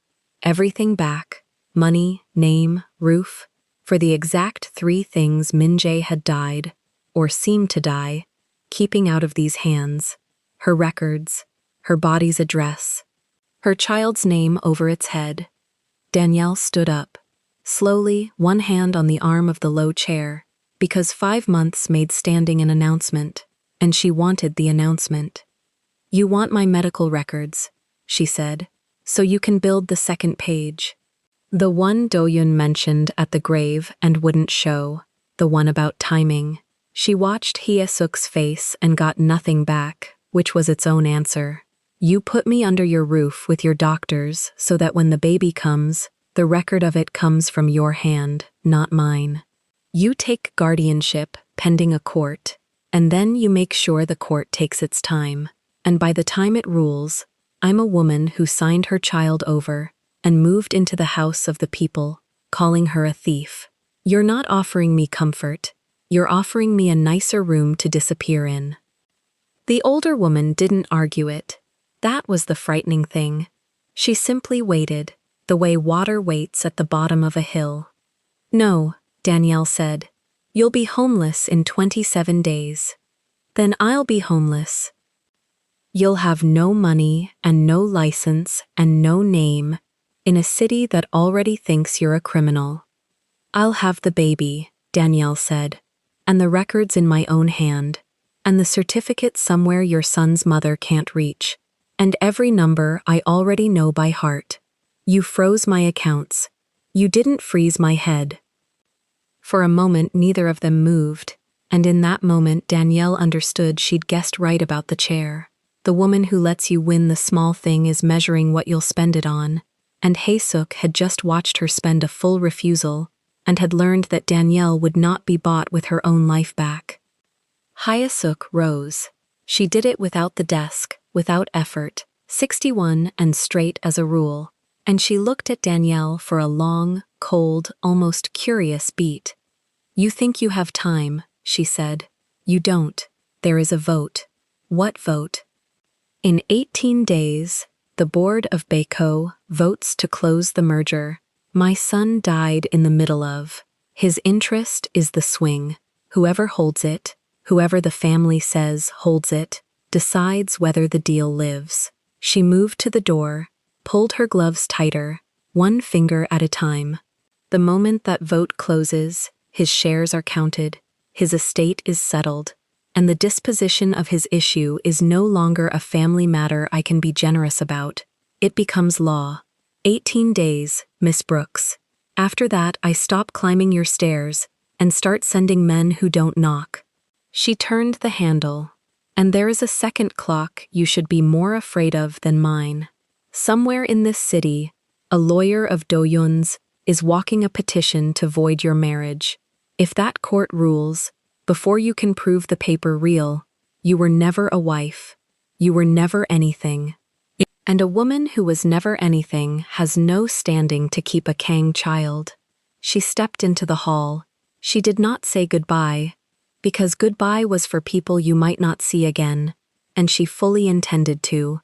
Everything back, money, name, roof, for the exact 3 things Min-jae had died, or seemed to die, keeping out of these hands. Her records, her body's address, her child's name over its head. Danielle stood up, slowly, one hand on the arm of the low chair, because 5 months made standing an announcement, and she wanted the announcement. You want my medical records, she said, so you can build the second page. The one Do-yoon mentioned at the grave and wouldn't show, the one about timing. She watched Hye-suk's face and got nothing back, which was its own answer. You put me under your roof with your doctors so that when the baby comes, the record of it comes from your hand, not mine. You take guardianship, pending a court, and then you make sure the court takes its time. And by the time it rules, I'm a woman who signed her child over and moved into the house of the people, calling her a thief. You're not offering me comfort. You're offering me a nicer room to disappear in. The older woman didn't argue it. That was the frightening thing. She simply waited, the way water waits at the bottom of a hill. No, Danielle said. You'll be homeless in 27 days. Then I'll be homeless. You'll have no money and no license and no name in a city that already thinks you're a criminal. I'll have the baby, Danielle said, and the records in my own hand, and the certificate somewhere your son's mother can't reach, and every number I already know by heart. You froze my accounts. You didn't freeze my head. For a moment neither of them moved, and in that moment Danielle understood she'd guessed right about the chair. The woman who lets you win the small thing is measuring what you'll spend it on, and Hye-suk had just watched her spend a full refusal and had learned that Danielle would not be bought with her own life back. Hye-suk rose. She did it without the desk, without effort, 61 and straight as a rule, and she looked at Danielle for a long, cold, almost curious beat. You think you have time, she said. You don't. There is a vote. What vote? In 18 days, the board of Baeko votes to close the merger. My son died in the middle of. His interest is the swing. Whoever holds it, whoever the family says holds it, decides whether the deal lives. She moved to the door, pulled her gloves tighter, one finger at a time. The moment that vote closes, his shares are counted, his estate is settled, and the disposition of his issue is no longer a family matter I can be generous about. It becomes law. 18 days, Miss Brooks. After that, I stop climbing your stairs and start sending men who don't knock. She turned the handle, and there is a second clock you should be more afraid of than mine. Somewhere in this city, a lawyer of Do-yoon's is walking a petition to void your marriage. If that court rules, before you can prove the paper real, you were never a wife. You were never anything. And a woman who was never anything has no standing to keep a Kang child. She stepped into the hall. She did not say goodbye, because goodbye was for people you might not see again, and she fully intended to.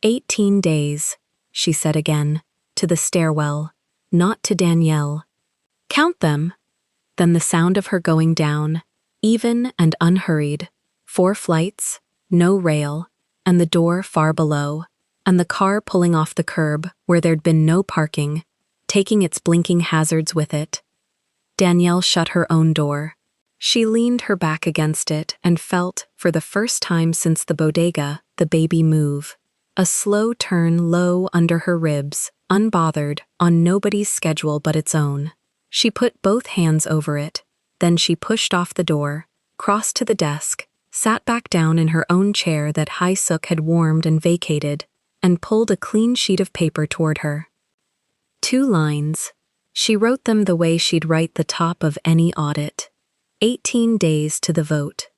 18 days, she said again, to the stairwell, not to Danielle. Count them. Then the sound of her going down, even and unhurried, 4 flights, no rail, and the door far below, and the car pulling off the curb where there'd been no parking, taking its blinking hazards with it. Danielle shut her own door. She leaned her back against it and felt, for the first time since the bodega, the baby move. A slow turn low under her ribs, unbothered, on nobody's schedule but its own. She put both hands over it. Then she pushed off the door, crossed to the desk, sat back down in her own chair that Hye-suk had warmed and vacated, and pulled a clean sheet of paper toward her. 2 lines. She wrote them the way she'd write the top of any audit. 18 days to the vote.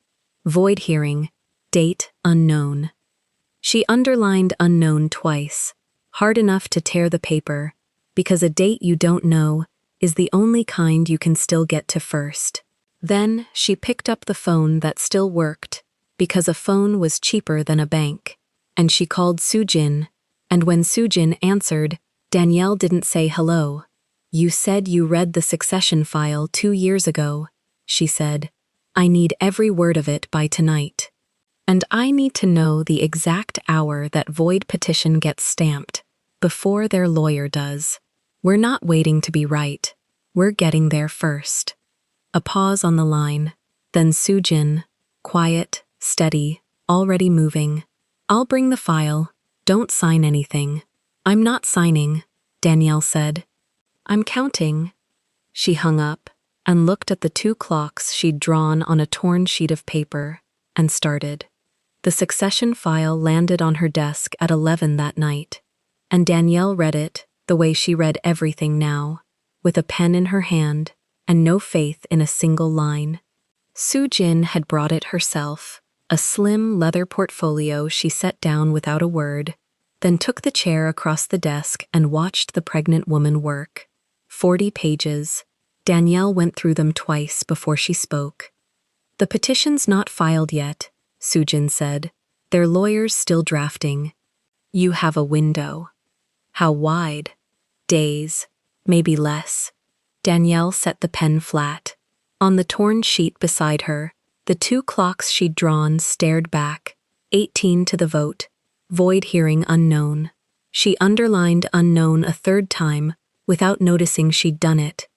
Void hearing. Date unknown. She underlined unknown twice, hard enough to tear the paper, because a date you don't know is the only kind you can still get to first. Then she picked up the phone that still worked, because a phone was cheaper than a bank, and she called Sujin, and when Sujin answered, Danielle didn't say hello. "You said you read the succession file 2 years ago," she said. "I need every word of it by tonight. And I need to know the exact hour that void petition gets stamped, before their lawyer does. We're not waiting to be right. We're getting there first." A pause on the line, then Sujin, quiet, steady, already moving. "I'll bring the file. Don't sign anything." "I'm not signing," Danielle said. "I'm counting." She hung up and looked at the 2 clocks she'd drawn on a torn sheet of paper and started. The succession file landed on her desk at 11 that night, and Danielle read it the way she read everything now, with a pen in her hand and no faith in a single line. Sujin had brought it herself, a slim leather portfolio she set down without a word, then took the chair across the desk and watched the pregnant woman work. 40 pages. Danielle went through them twice before she spoke. "The petition's not filed yet," Sujin said. "Their lawyer's still drafting. You have a window." "How wide?" "Days, maybe less." Danielle set the pen flat. On the torn sheet beside her, the 2 clocks she'd drawn stared back. 18 to the vote. Void hearing unknown. She underlined unknown a 3rd time without noticing she'd done it.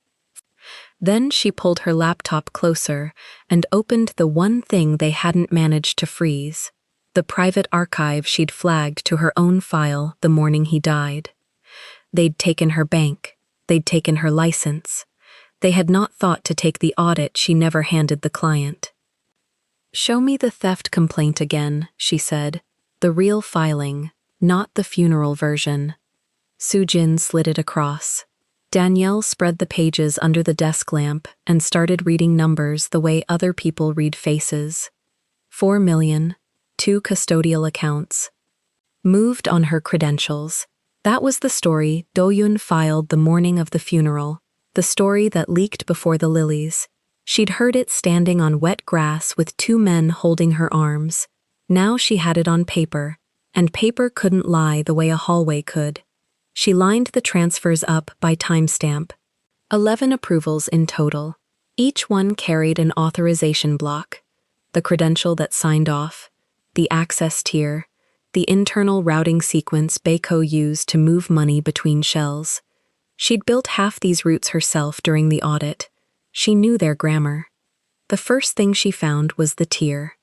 Then she pulled her laptop closer and opened the one thing they hadn't managed to freeze, the private archive she'd flagged to her own file the morning he died. They'd taken her bank. They'd taken her license. They had not thought to take the audit she never handed the client. "Show me the theft complaint again," she said. "The real filing, not the funeral version." Sujin slid it across. Danielle spread the pages under the desk lamp and started reading numbers the way other people read faces. 4 million, 2 custodial accounts. Moved on her credentials. That was the story Do-Yun filed the morning of the funeral, the story that leaked before the lilies. She'd heard it standing on wet grass with 2 men holding her arms. Now she had it on paper, and paper couldn't lie the way a hallway could. She lined the transfers up by timestamp. 11 approvals in total. Each one carried an authorization block, the credential that signed off, the access tier, the internal routing sequence Baco used to move money between shells. She'd built half these routes herself during the audit. She knew their grammar. The first thing she found was the tier.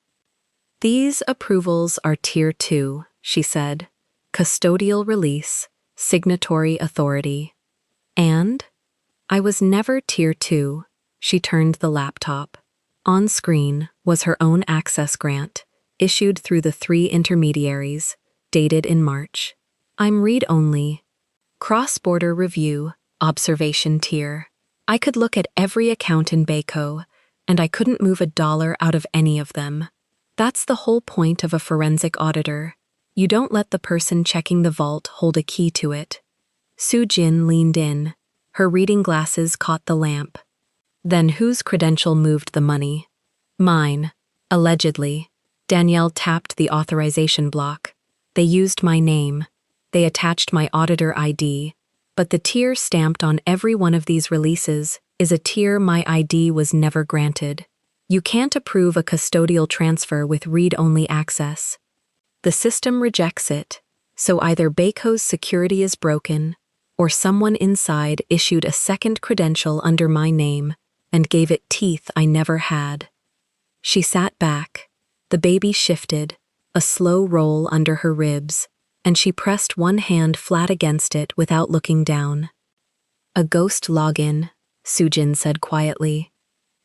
"These approvals are Tier 2, she said. "Custodial release, signatory authority." "And?" "I was never Tier 2. She turned the laptop. On screen was her own access grant, issued through the 3 intermediaries, dated in March. "I'm read-only. Cross-border review, observation tier. I could look at every account in Baco, and I couldn't move $1 out of any of them. That's the whole point of a forensic auditor. You don't let the person checking the vault hold a key to it." Sujin leaned in. Her reading glasses caught the lamp. "Then whose credential moved the money?" "Mine. Allegedly." Danielle tapped the authorization block. "They used my name. They attached my auditor ID. But the tier stamped on every one of these releases is a tier my ID was never granted. You can't approve a custodial transfer with read-only access. The system rejects it, so either Baco's security is broken, or someone inside issued a second credential under my name and gave it teeth I never had." She sat back. The baby shifted, a slow roll under her ribs, and she pressed one hand flat against it without looking down. "A ghost login," Sujin said quietly.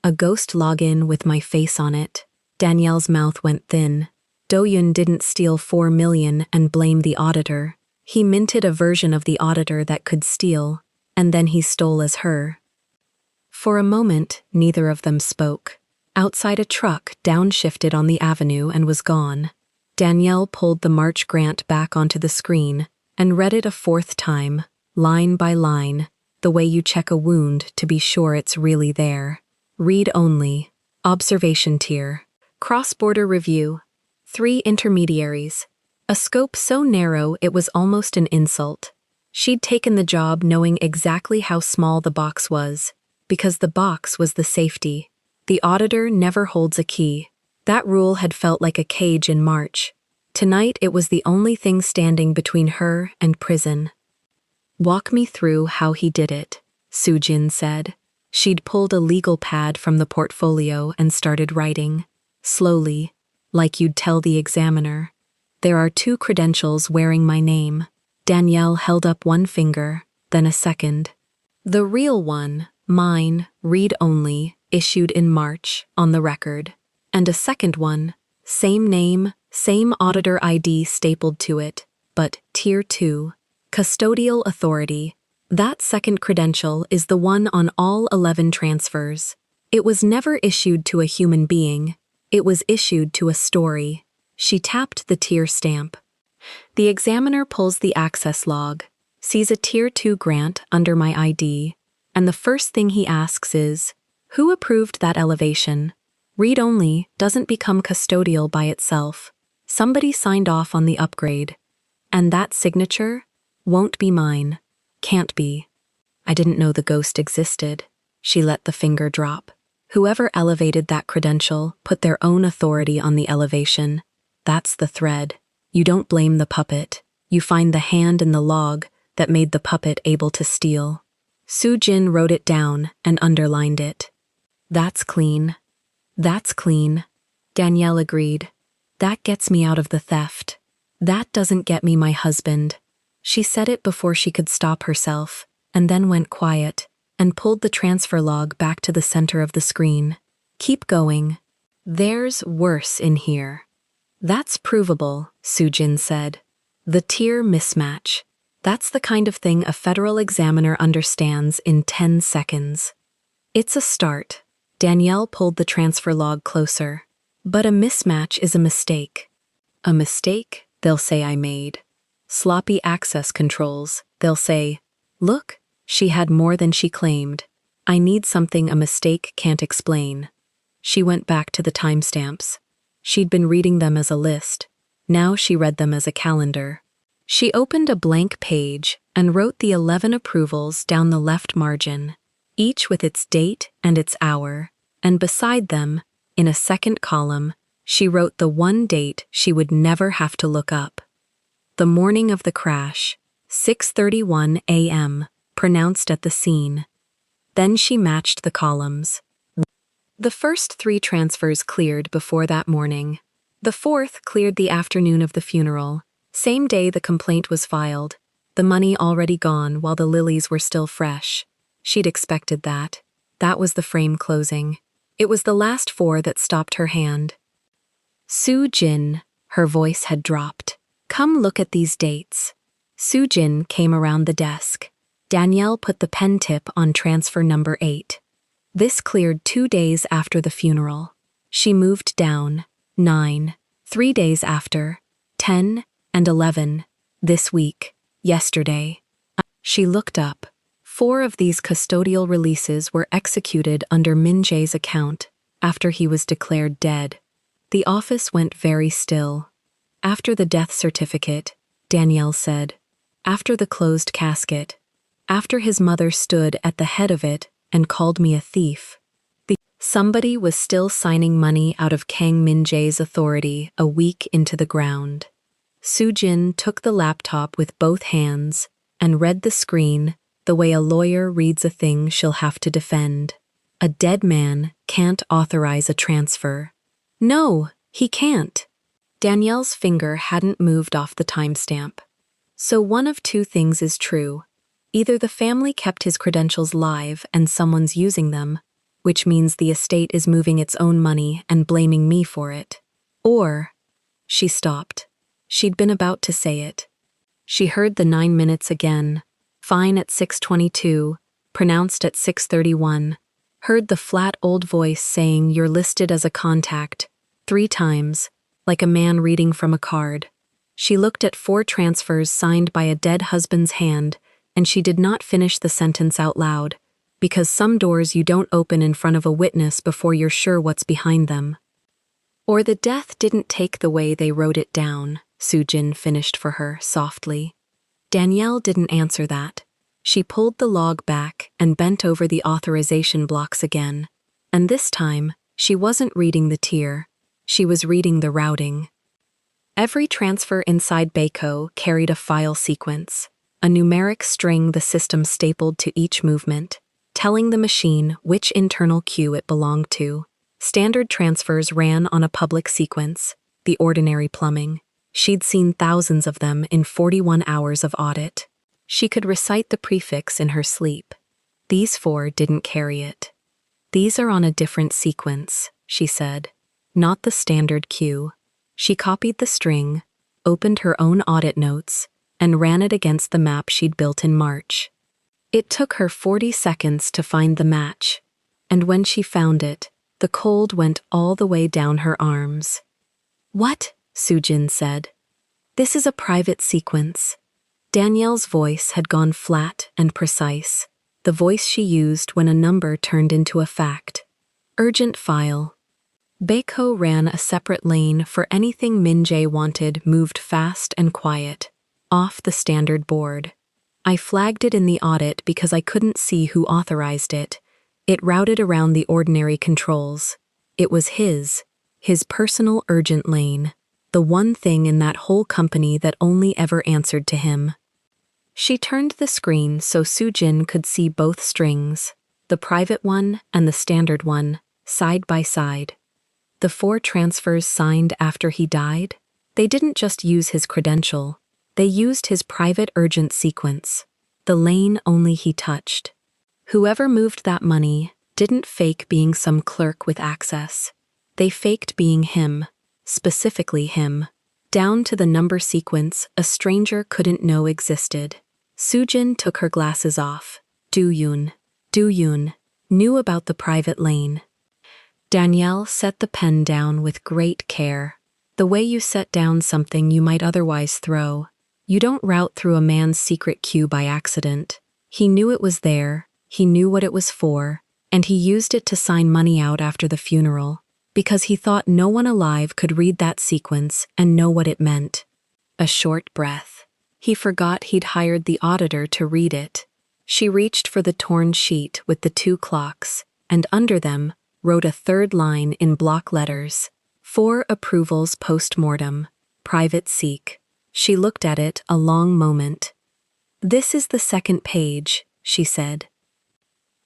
"A ghost login with my face on it." Danielle's mouth went thin. Do-Yun didn't steal 4 million and blame the auditor. He minted a version of the auditor that could steal, and then he stole as her. For a moment, neither of them spoke. Outside, a truck downshifted on the avenue and was gone. Danielle pulled the March grant back onto the screen and read it a fourth time, line by line, the way you check a wound to be sure it's really there. Read only. Observation tier. Cross-border review. 3 intermediaries. A scope so narrow it was almost an insult. She'd taken the job knowing exactly how small the box was, because the box was the safety. The auditor never holds a key. That rule had felt like a cage in March. Tonight it was the only thing standing between her and prison. "Walk me through how he did it," Soo-jin said. She'd pulled a legal pad from the portfolio and started writing. Slowly, like you'd tell the examiner. "There are 2 credentials wearing my name." Danielle held up one finger, then a second. "The real one, mine, read only, issued in March, on the record. And a second one, same name, same auditor ID stapled to it, but Tier 2, custodial authority. That second credential is the one on all 11 transfers. It was never issued to a human being. It was issued to a story." She tapped the tier stamp. The examiner pulls the access log, sees a Tier 2 grant under my ID, and the first thing he asks is, "Who approved that elevation?" Read only doesn't become custodial by itself. Somebody signed off on the upgrade. And that signature won't be mine. Can't be. I didn't know the ghost existed. She let the finger drop. Whoever elevated that credential put their own authority on the elevation. That's the thread. You don't blame the puppet. You find the hand in the log that made the puppet able to steal. Soo-jin wrote it down and underlined it. "That's clean. That's clean," Danielle agreed. "That gets me out of the theft. That doesn't get me my husband." She said it before she could stop herself, and then went quiet, and pulled the transfer log back to the center of the screen. "Keep going. There's worse in here." "That's provable," Soo-jin said. "The tier mismatch. That's the kind of thing a federal examiner understands in 10 seconds. It's a start." Danielle pulled the transfer log closer. "But a mismatch is a mistake. A mistake, they'll say I made. Sloppy access controls, they'll say, look, she had more than she claimed. I need something a mistake can't explain." She went back to the timestamps. She'd been reading them as a list. Now she read them as a calendar. She opened a blank page and wrote the 11 approvals down the left margin, each with its date and its hour, and beside them, in a second column, she wrote the one date she would never have to look up. The morning of the crash, 6:31 a.m., pronounced at the scene. Then she matched the columns. The first 3 transfers cleared before that morning. The 4th cleared the afternoon of the funeral, same day the complaint was filed, the money already gone while the lilies were still fresh. She'd expected that. That was the frame closing. It was the last 4 that stopped her hand. "Soo-jin," her voice had dropped. "Come look at these dates." Soo-jin came around the desk. Danielle put the pen tip on transfer number 8. This cleared 2 days after the funeral. She moved down. 9. 3 days after. 10 and 11. This week. Yesterday. She looked up. 4 of these custodial releases were executed under Min Jae's account after he was declared dead. The office went very still. After the death certificate, Danielle said. After the closed casket. After his mother stood at the head of it and called me a thief. Somebody was still signing money out of Kang Min Jae's authority a week into the ground. Soo-jin took the laptop with both hands and read the screen the way a lawyer reads a thing she'll have to defend. A dead man can't authorize a transfer. No, he can't. Danielle's finger hadn't moved off the timestamp. So one of 2 things is true. Either the family kept his credentials live and someone's using them, which means the estate is moving its own money and blaming me for it. Or, she stopped. She'd been about to say it. She heard the 9 minutes again. Fine at 6:22, pronounced at 6:31. Heard the flat old voice saying you're listed as a contact, 3 times, like a man reading from a card. She looked at 4 transfers signed by a dead husband's hand, and she did not finish the sentence out loud, because some doors you don't open in front of a witness before you're sure what's behind them. Or the death didn't take the way they wrote it down, Sujin finished for her softly. Danielle didn't answer that. She pulled the log back and bent over the authorization blocks again. And this time, she wasn't reading the tier. She was reading the routing. Every transfer inside Baco carried a file sequence, a numeric string the system stapled to each movement, telling the machine which internal queue it belonged to. Standard transfers ran on a public sequence, the ordinary plumbing. She'd seen thousands of them in 41 hours of audit. She could recite the prefix in her sleep. These 4 didn't carry it. These are on a different sequence, she said. Not the standard queue. She copied the string, opened her own audit notes, and ran it against the map she'd built in March. It took her 40 seconds to find the match, and when she found it, the cold went all the way down her arms. "What?" Sujin said. "This is a private sequence." Danielle's voice had gone flat and precise, the voice she used when a number turned into a fact. Urgent file. Baco ran a separate lane for anything Minjae wanted moved fast and quiet, off the standard board. I flagged it in the audit because I couldn't see who authorized it. It routed around the ordinary controls. It was his personal urgent lane, the one thing in that whole company that only ever answered to him. She turned the screen so Sujin could see both strings, the private one and the standard one, side by side. The 4 transfers signed after he died, they didn't just use his credential, they used his private urgent sequence, the lane only he touched. Whoever moved that money didn't fake being some clerk with access. They faked being him, specifically him, down to the number sequence a stranger couldn't know existed. Sujin took her glasses off. Do-yoon knew about the private lane. Danielle set the pen down with great care. The way you set down something you might otherwise throw. You don't route through a man's secret queue by accident. He knew it was there, he knew what it was for, and he used it to sign money out after the funeral, because he thought no one alive could read that sequence and know what it meant. A short breath. He forgot he'd hired the auditor to read it. She reached for the torn sheet with the 2 clocks, and under them wrote a 3rd line in block letters. 4 approvals post-mortem. Private seek. She looked at it a long moment. "This is the 2nd page," she said.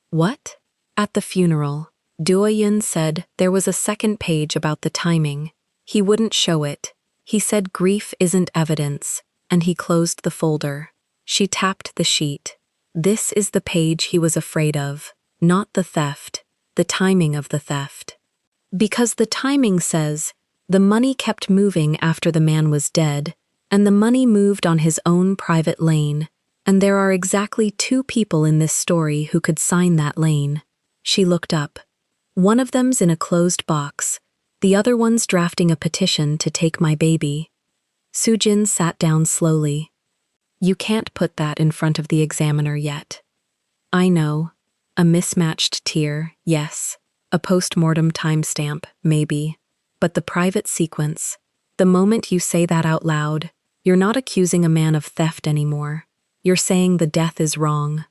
"What?" At the funeral, Doyen said there was a 2nd page about the timing. He wouldn't show it. He said grief isn't evidence, and he closed the folder. She tapped the sheet. This is the page he was afraid of, not the theft, the timing of the theft. Because the timing says, the money kept moving after the man was dead, and the money moved on his own private lane, and there are exactly 2 people in this story who could sign that lane. She looked up. One of them's in a closed box, the other one's drafting a petition to take my baby. Sujin sat down slowly. "You can't put that in front of the examiner yet." "I know. A mismatched tier, yes. A post-mortem timestamp, maybe. But the private sequence, the moment you say that out loud, you're not accusing a man of theft anymore. You're saying the death is wrong.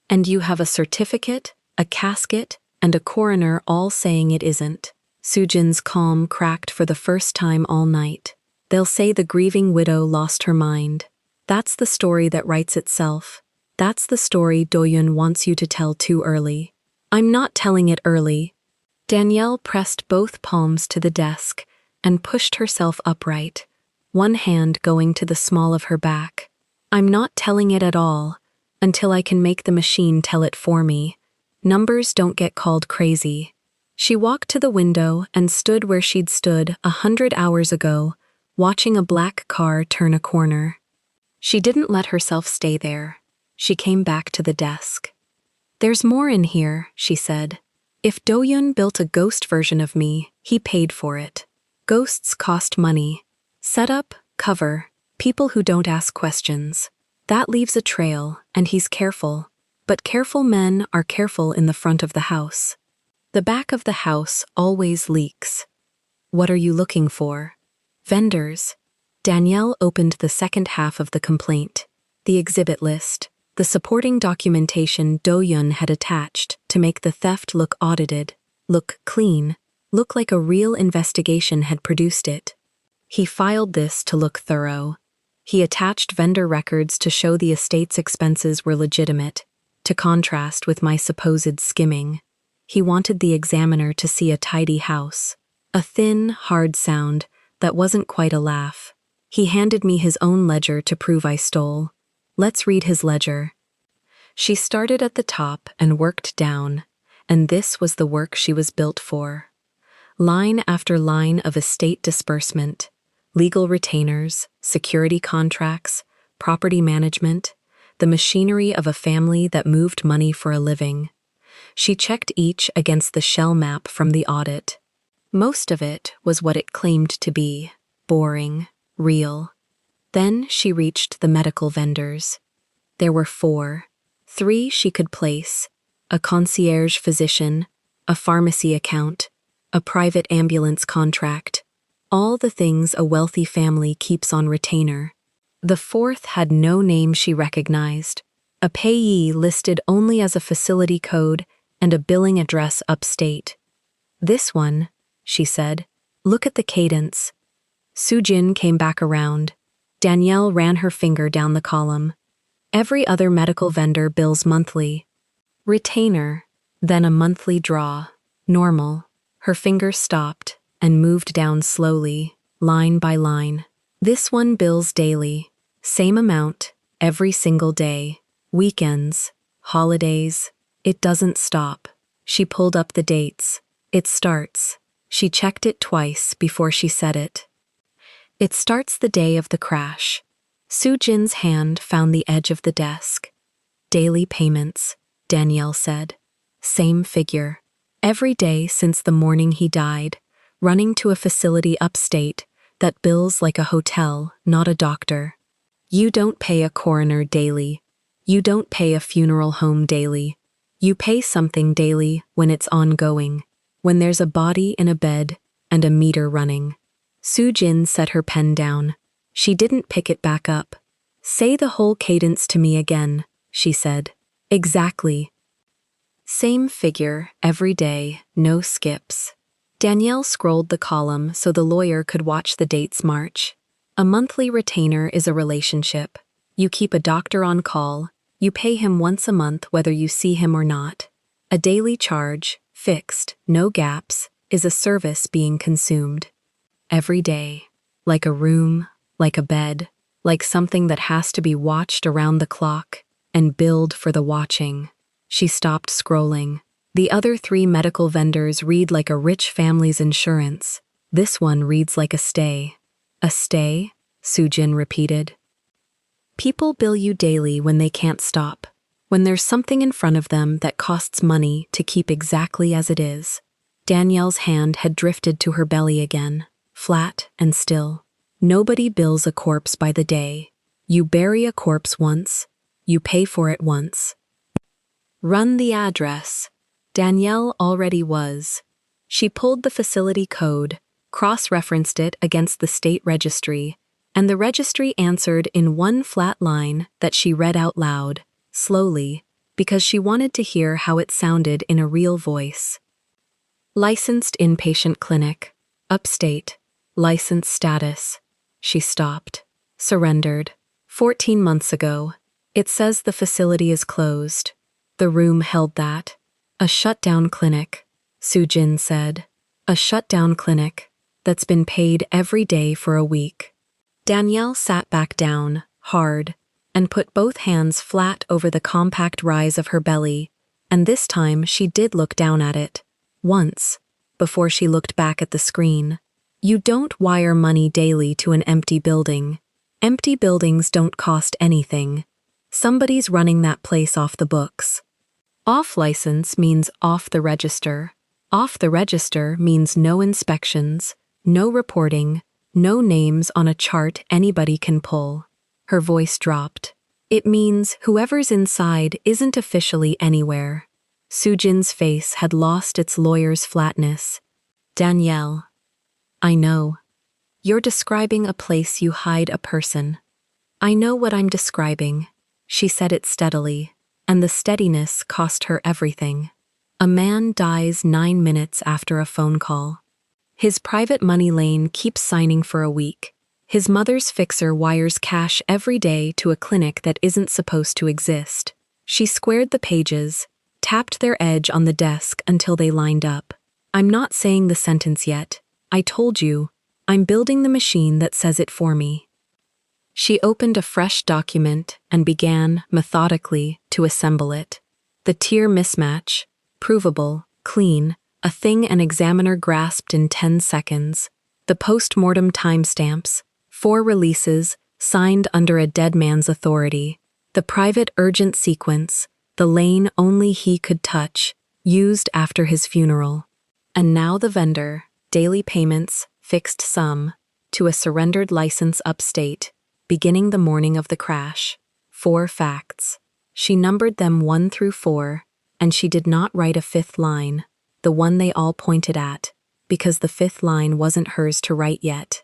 And you have a certificate, a casket, and a coroner all saying it isn't." Sujin's calm cracked for the first time all night. "They'll say the grieving widow lost her mind. That's the story that writes itself. That's the story Doyun wants you to tell too early. I'm not telling it early." Danielle pressed both palms to the desk and pushed herself upright, one hand going to the small of her back. "I'm not telling it at all, until I can make the machine tell it for me. Numbers don't get called crazy." She walked to the window and stood where she'd stood 100 hours ago, watching a black car turn a corner. She didn't let herself stay there. She came back to the desk. "There's more in here," she said. "If Do-yun built a ghost version of me, he paid for it. Ghosts cost money. Setup, cover, people who don't ask questions. That leaves a trail, and he's careful. But careful men are careful in the front of the house. The back of the house always leaks." "What are you looking for?" "Vendors." Danielle opened the second half of the complaint, the exhibit list, the supporting documentation Do-yun had attached to make the theft look audited, look clean, look like a real investigation had produced it. He filed this to look thorough. He attached vendor records to show the estate's expenses were legitimate, to contrast with my supposed skimming. He wanted the examiner to see a tidy house, a thin, hard sound that wasn't quite a laugh. He handed me his own ledger to prove I stole. "Let's read his ledger." She started at the top and worked down, and this was the work she was built for. Line after line of estate disbursement, legal retainers, security contracts, property management, the machinery of a family that moved money for a living. She checked each against the shell map from the audit. Most of it was what it claimed to be, boring, real. Then she reached the medical vendors. There were 4. 3 she could place: a concierge physician, a pharmacy account, a private ambulance contract, all the things a wealthy family keeps on retainer. The 4th had no name she recognized, a payee listed only as a facility code and a billing address upstate. "This one," she said. "Look at the cadence." Soo-jin came back around. Danielle ran her finger down the column. "Every other medical vendor bills monthly. Retainer, then a monthly draw. Normal." Her finger stopped and moved down slowly, line by line. "This one bills daily. Same amount, every single day. Weekends, holidays. It doesn't stop." She pulled up the dates. "It starts." She checked it twice before she said it. "It starts the day of the crash." Soo-jin's hand found the edge of the desk. "Daily payments," Danielle said. "Same figure. Every day since the morning he died, running to a facility upstate that bills like a hotel, not a doctor. You don't pay a coroner daily. You don't pay a funeral home daily. You pay something daily when it's ongoing, when there's a body in a bed and a meter running." Soo-jin set her pen down. She didn't pick it back up. "Say the whole cadence to me again," she said. "Exactly. Same figure, every day, no skips." Danielle scrolled the column so the lawyer could watch the dates march. A monthly retainer is a relationship. You keep a doctor on call. You pay him once a month whether you see him or not. A daily charge, fixed, no gaps, is a service being consumed. Every day. Like a room, like a bed, like something that has to be watched around the clock and billed for the watching. She stopped scrolling. The other 3 medical vendors read like a rich family's insurance. This one reads like a stay. "A stay?" Soo-jin repeated. "People bill you daily when they can't stop, when there's something in front of them that costs money to keep exactly as it is." Danielle's hand had drifted to her belly again, flat and still. "Nobody bills a corpse by the day. You bury a corpse once. You pay for it once." "Run the address." Danielle already was. She pulled the facility code, cross-referenced it against the state registry, and the registry answered in one flat line that she read out loud, slowly, because she wanted to hear how it sounded in a real voice. "Licensed inpatient clinic. Upstate. License status." She stopped. "Surrendered. 14 months ago. It says the facility is closed." The room held that. "A shutdown clinic," Soo-jin said. "A shutdown clinic that's been paid every day for a week." Danielle sat back down, hard, and put both hands flat over the compact rise of her belly, and this time she did look down at it. Once, before she looked back at the screen. "You don't wire money daily to an empty building. Empty buildings don't cost anything. Somebody's running that place off the books. Off license means off the register. Off the register means no inspections, no reporting, no names on a chart anybody can pull. Her voice dropped. It means whoever's inside isn't officially anywhere. Sujin's face had lost its lawyer's flatness. Danielle. I know. You're describing a place you hide a person. I know what I'm describing. She said it steadily, and the steadiness cost her everything. A man dies 9 minutes after a phone call. His private money lane keeps signing for a week. His mother's fixer wires cash every day to a clinic that isn't supposed to exist. She squared the pages, tapped their edge on the desk until they lined up. I'm not saying the sentence yet. I told you, I'm building the machine that says it for me. She opened a fresh document and began, methodically, to assemble it. The tier mismatch, provable, clean, a thing an examiner grasped in 10 seconds. The post-mortem timestamps, 4 releases, signed under a dead man's authority. The private urgent sequence, the lane only he could touch, used after his funeral. And now the vendor, daily payments, fixed sum, to a surrendered license upstate, beginning the morning of the crash. 4 facts. She numbered them 1 through 4, and she did not write a 5th line, the one they all pointed at, because the 5th line wasn't hers to write yet.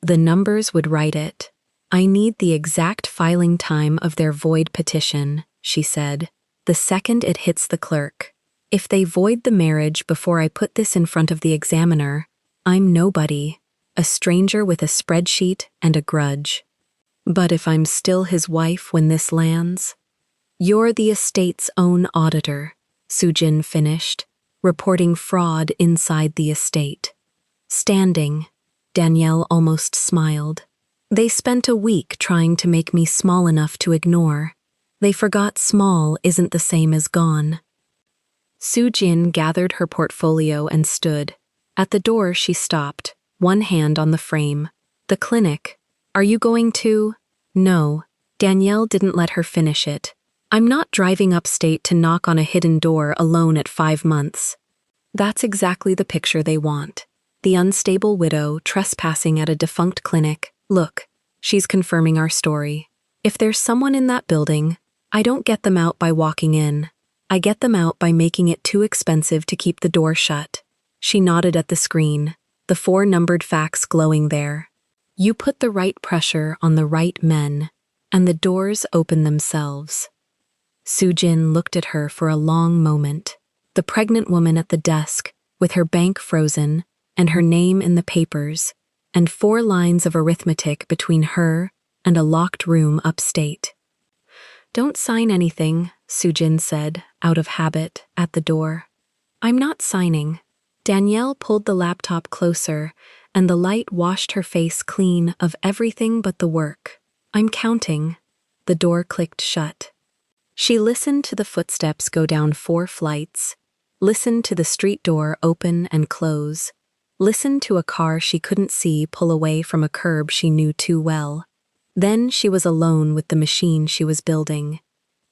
The numbers would write it. I need the exact filing time of their void petition, she said, the second it hits the clerk. If they void the marriage before I put this in front of the examiner, I'm nobody, a stranger with a spreadsheet and a grudge. But if I'm still his wife when this lands? You're the estate's own auditor, Sujin finished, reporting fraud inside the estate. Standing, Danielle almost smiled. They spent a week trying to make me small enough to ignore. They forgot small isn't the same as gone. Sujin gathered her portfolio and stood. At the door she stopped, one hand on the frame. The clinic. Are you going to? No. Danielle didn't let her finish it. I'm not driving upstate to knock on a hidden door alone at 5 months. That's exactly the picture they want. The unstable widow trespassing at a defunct clinic. Look, she's confirming our story. If there's someone in that building, I don't get them out by walking in. I get them out by making it too expensive to keep the door shut. She nodded at the screen, the 4 numbered facts glowing there. You put the right pressure on the right men, and the doors open themselves. Sujin looked at her for a long moment. The pregnant woman at the desk, with her bank frozen, and her name in the papers, and 4 lines of arithmetic between her and a locked room upstate. Don't sign anything, Sujin said, out of habit, at the door. I'm not signing. Danielle pulled the laptop closer, and the light washed her face clean of everything but the work. I'm counting. The door clicked shut. She listened to the footsteps go down 4 flights, listened to the street door open and close, listened to a car she couldn't see pull away from a curb she knew too well. Then she was alone with the machine she was building.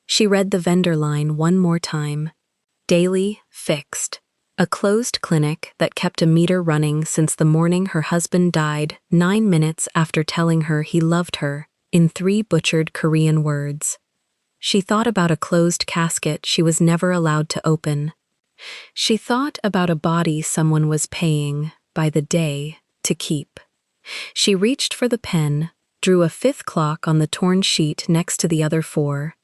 She read the vendor line one more time. Daily, fixed. A closed clinic that kept a meter running since the morning her husband died 9 minutes after telling her he loved her, in 3 butchered Korean words. She thought about a closed casket she was never allowed to open. She thought about a body someone was paying, by the day, to keep. She reached for the pen, drew a 5th clock on the torn sheet next to the other 4,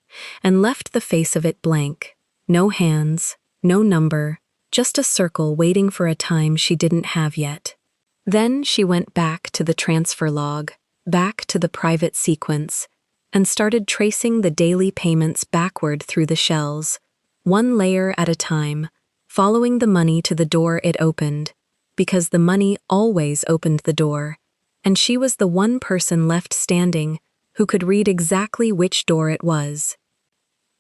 and left the face of it blank. No hands, no number, just a circle waiting for a time she didn't have yet. Then she went back to the transfer log, back to the private sequence, and started tracing the daily payments backward through the shells, 1 layer at a time, following the money to the door it opened, because the money always opened the door, and she was the one person left standing who could read exactly which door it was.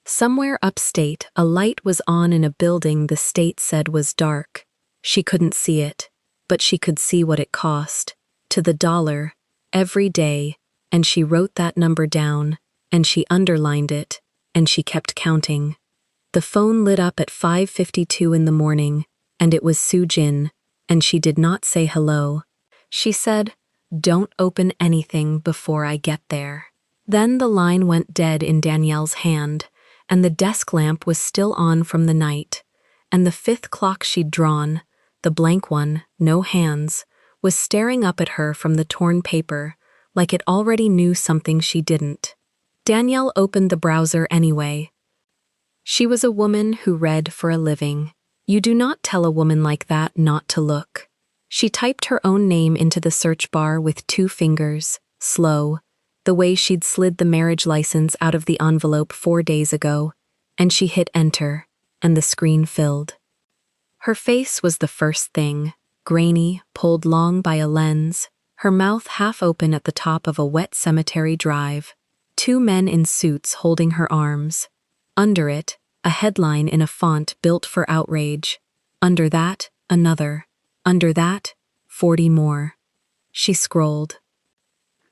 Somewhere upstate, a light was on in a building the state said was dark. She couldn't see it, but she could see what it cost, to the dollar, every day, and she wrote that number down, and she underlined it, and she kept counting. The phone lit up at 5:52 in the morning, and it was Soo-jin, and she did not say hello. She said, "Don't open anything before I get there." Then the line went dead in Danielle's hand, and the desk lamp was still on from the night, and the fifth clock she'd drawn, the blank one, no hands, was staring up at her from the torn paper, like it already knew something she didn't. Danielle opened the browser anyway. She was a woman who read for a living. You do not tell a woman like that not to look. She typed her own name into the search bar with 2 fingers, slow, the way she'd slid the marriage license out of the envelope 4 days ago, and she hit enter, and the screen filled. Her face was the first thing, grainy, pulled long by a lens, her mouth half open at the top of a wet cemetery drive, 2 men in suits holding her arms. Under it, a headline in a font built for outrage. Under that, another. Under that, 40 more. She scrolled.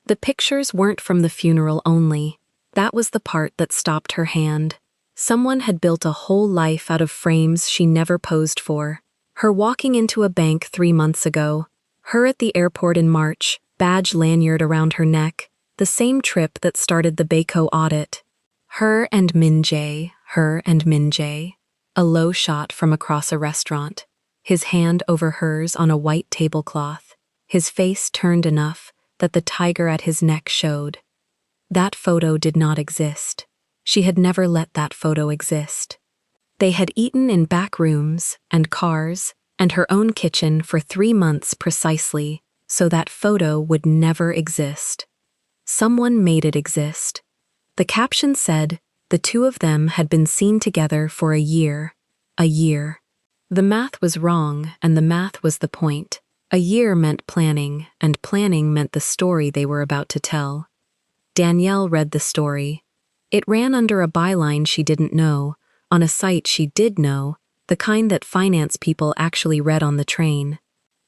The pictures weren't from the funeral only. That was the part that stopped her hand. Someone had built a whole life out of frames she never posed for. Her walking into a bank 3 months ago. Her at the airport in March, badge lanyard around her neck. The same trip that started the Baco audit. Her and Min Jae. A low shot from across a restaurant. His hand over hers on a white tablecloth. His face turned enough that the tiger at his neck showed. That photo did not exist. She had never let that photo exist. They had eaten in back rooms and cars and her own kitchen for 3 months precisely, so that photo would never exist. Someone made it exist. The caption said, the 2 of them had been seen together for a year. A year. The math was wrong, and the math was the point. A year meant planning, and planning meant the story they were about to tell. Danielle read the story. It ran under a byline she didn't know, on a site she did know, the kind that finance people actually read on the train.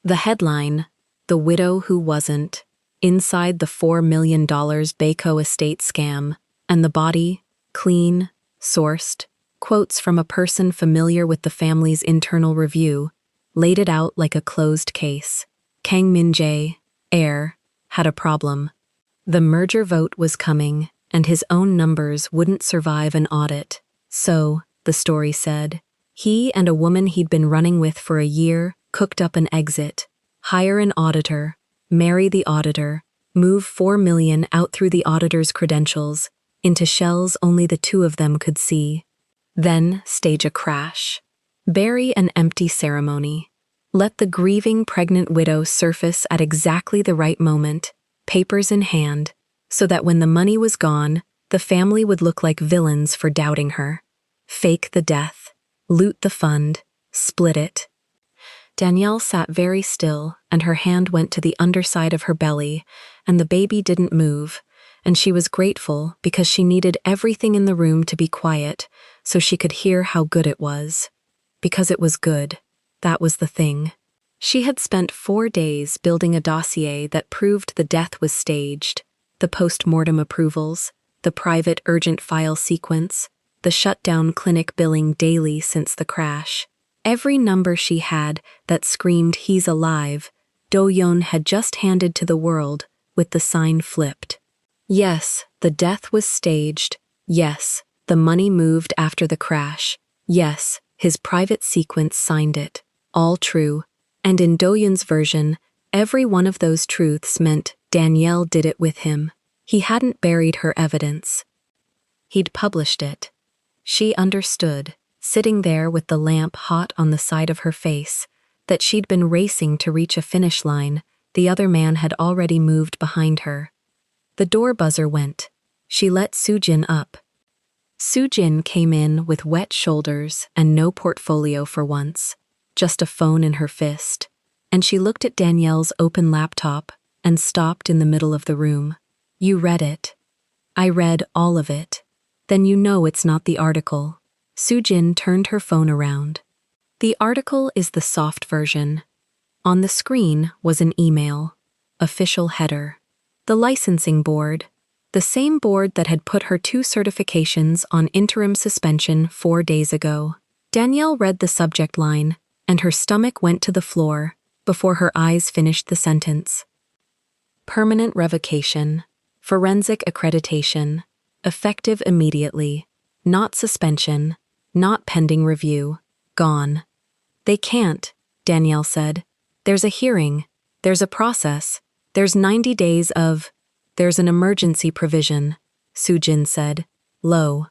The headline, "The Widow Who Wasn't," inside the $4 million Baco estate scam, and the body, clean, sourced, quotes from a person familiar with the family's internal review, laid it out like a closed case. Kang Min-jae, heir, had a problem. The merger vote was coming, and his own numbers wouldn't survive an audit. So, the story said, he and a woman he'd been running with for a year cooked up an exit, hire an auditor, marry the auditor, move $4 million out through the auditor's credentials, into shells only the 2 of them could see. Then stage a crash. Bury an empty ceremony. Let the grieving pregnant widow surface at exactly the right moment, papers in hand, so that when the money was gone, the family would look like villains for doubting her. Fake the death, loot the fund, split it. Danielle sat very still, and her hand went to the underside of her belly, and the baby didn't move, and she was grateful because she needed everything in the room to be quiet so she could hear how good it was. Because it was good. That was the thing. She had spent 4 days building a dossier that proved the death was staged, the post-mortem approvals, the private urgent file sequence, the shutdown clinic billing daily since the crash. Every number she had that screamed he's alive, Do-yeon had just handed to the world with the sign flipped. Yes, the death was staged. Yes, the money moved after the crash. Yes, his private sequence signed it. All true. And in Do-yeon's version, every one of those truths meant Danielle did it with him. He hadn't buried her evidence. He'd published it. She understood, sitting there with the lamp hot on the side of her face, that she'd been racing to reach a finish line. The other man had already moved behind her. The door buzzer went. She let Soo-jin up. Soo-jin came in with wet shoulders and no portfolio for once, just a phone in her fist, and she looked at Danielle's open laptop and stopped in the middle of the room. You read it. I read all of it. Then you know it's not the article. Soo-jin turned her phone around. The article is the soft version. On the screen was an email. Official header. The licensing board. The same board that had put her 2 certifications on interim suspension 4 days ago. Danielle read the subject line, and her stomach went to the floor before her eyes finished the sentence. Permanent revocation. Forensic accreditation. Effective immediately. Not suspension. Not pending review. Gone. They can't, Danielle said. There's a hearing. There's a process. There's 90 days of... There's an emergency provision, Sujin said, low.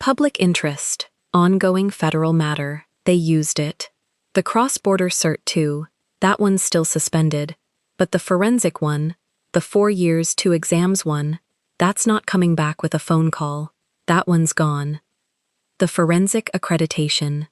Public interest. Ongoing federal matter. They used it. The cross-border cert too. That one's still suspended. But the forensic one, the 4 years 2 exams one, that's not coming back with a phone call. That one's gone. The forensic accreditation.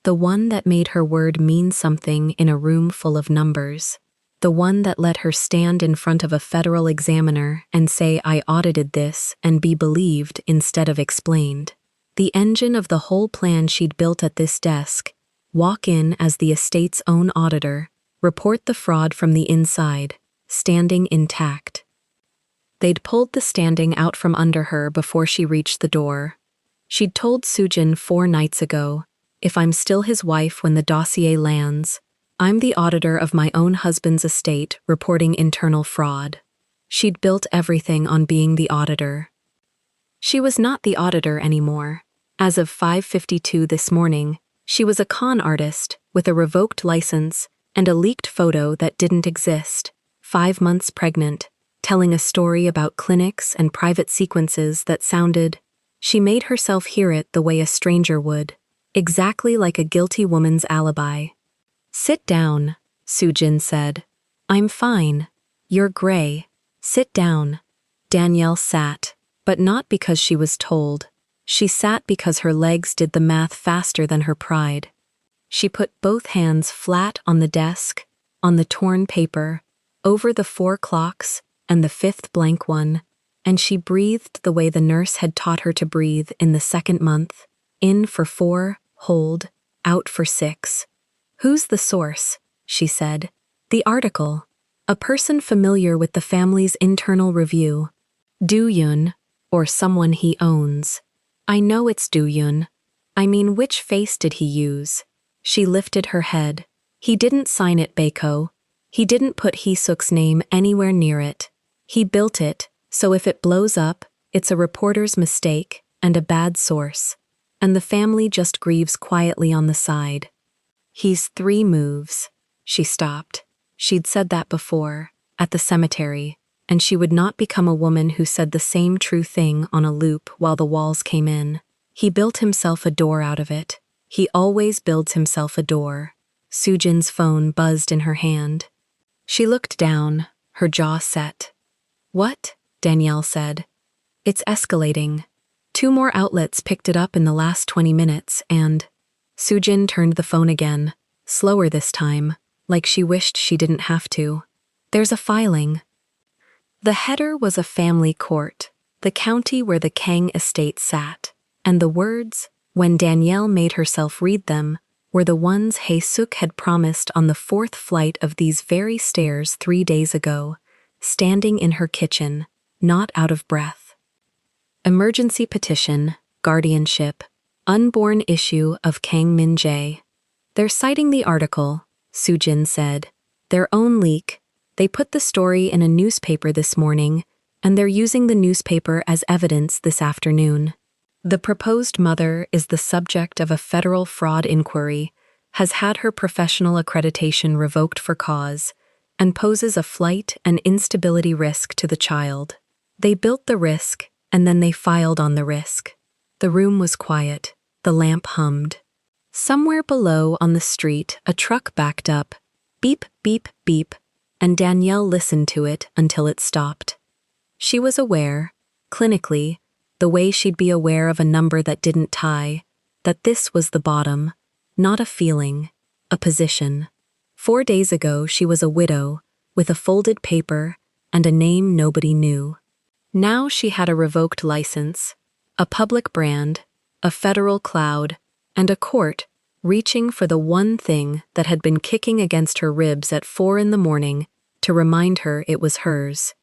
The one that made her word mean something in a room full of numbers. The one that let her stand in front of a federal examiner and say, I audited this, and be believed instead of explained. The engine of the whole plan she'd built at this desk. Walk in as the estate's own auditor, report the fraud from the inside, standing intact. They'd pulled the standing out from under her before she reached the door. She'd told Sujin 4 nights ago, if I'm still his wife when the dossier lands, I'm the auditor of my own husband's estate reporting internal fraud. She'd built everything on being the auditor. She was not the auditor anymore. As of 5:52 this morning, she was a con artist with a revoked license and a leaked photo that didn't exist, 5 months pregnant, telling a story about clinics and private sequences that sounded... She made herself hear it the way a stranger would, exactly like a guilty woman's alibi. Sit down, Sujin said. I'm fine. You're gray. Sit down. Danielle sat, but not because she was told. She sat because her legs did the math faster than her pride. She put both hands flat on the desk, on the torn paper, over the 4 clocks and the 5th blank one, and she breathed the way the nurse had taught her to breathe in the 2nd month, in for 4, hold, out for 6. Who's the source? She said. The article. A person familiar with the family's internal review. Do-yun, or someone he owns. I know it's Do-yun. I mean, which face did he use? She lifted her head. He didn't sign it, Baeko. He didn't put Hee-suk's name anywhere near it. He built it, so if it blows up, it's a reporter's mistake and a bad source. And the family just grieves quietly on the side. He's 3 moves. She stopped. She'd said that before, at the cemetery, and she would not become a woman who said the same true thing on a loop while the walls came in. He built himself a door out of it. He always builds himself a door. Sujin's phone buzzed in her hand. She looked down, her jaw set. What? Danielle said. It's escalating. 2 more outlets picked it up in the last 20 minutes and... Sujin turned the phone again, slower this time, like she wished she didn't have to. There's a filing. The header was a family court, the county where the Kang estate sat, and the words, when Danielle made herself read them, were the ones Hee-suk had promised on the 4th flight of these very stairs 3 days ago, standing in her kitchen, not out of breath. Emergency petition, guardianship, unborn issue of Kang Min-jae. They're citing the article, Sujin said. Their own leak. They put the story in a newspaper this morning, and they're using the newspaper as evidence this afternoon. The proposed mother is the subject of a federal fraud inquiry, has had her professional accreditation revoked for cause, and poses a flight and instability risk to the child. They built the risk, and then they filed on the risk. The room was quiet. The lamp hummed. Somewhere below on the street, a truck backed up. Beep, beep, beep, and Danielle listened to it until it stopped. She was aware, clinically, the way she'd be aware of a number that didn't tie, that this was the bottom, not a feeling, a position. 4 days ago she was a widow, with a folded paper and a name nobody knew. Now she had a revoked license, a public brand, a federal cloud, and a court reaching for the one thing that had been kicking against her ribs at 4 in the morning to remind her it was hers.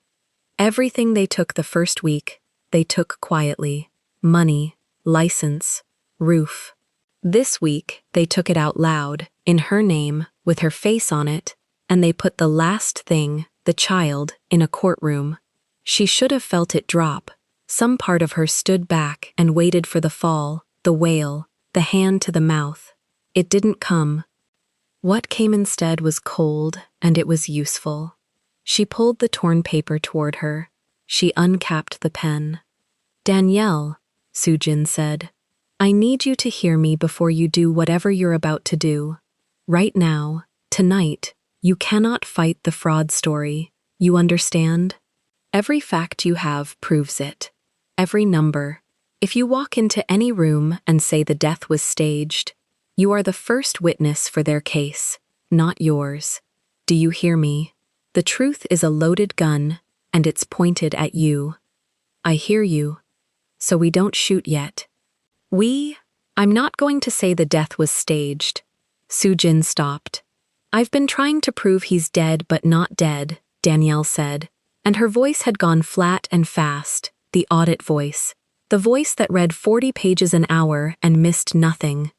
Everything they took the first week, they took quietly. Money, license, roof. This week, they took it out loud, in her name, with her face on it, and they put the last thing, the child, in a courtroom. She should have felt it drop. Some part of her stood back and waited for the fall, the wail, the hand to the mouth. It didn't come. What came instead was cold, and it was useful. She pulled the torn paper toward her. She uncapped the pen. "Danielle," Sujin said, "I need you to hear me before you do whatever you're about to do. Right now, tonight, you cannot fight the fraud story. You understand? Every fact you have proves it. Every number. If you walk into any room and say the death was staged, you are the first witness for their case, not yours. Do you hear me? The truth is a loaded gun, and it's pointed at you. I hear you. So we don't shoot yet. I'm not going to say the death was staged." Sujin stopped. "I've been trying to prove he's dead but not dead," Danielle said, and her voice had gone flat and fast, the audit voice, the voice that read 40 pages an hour and missed nothing.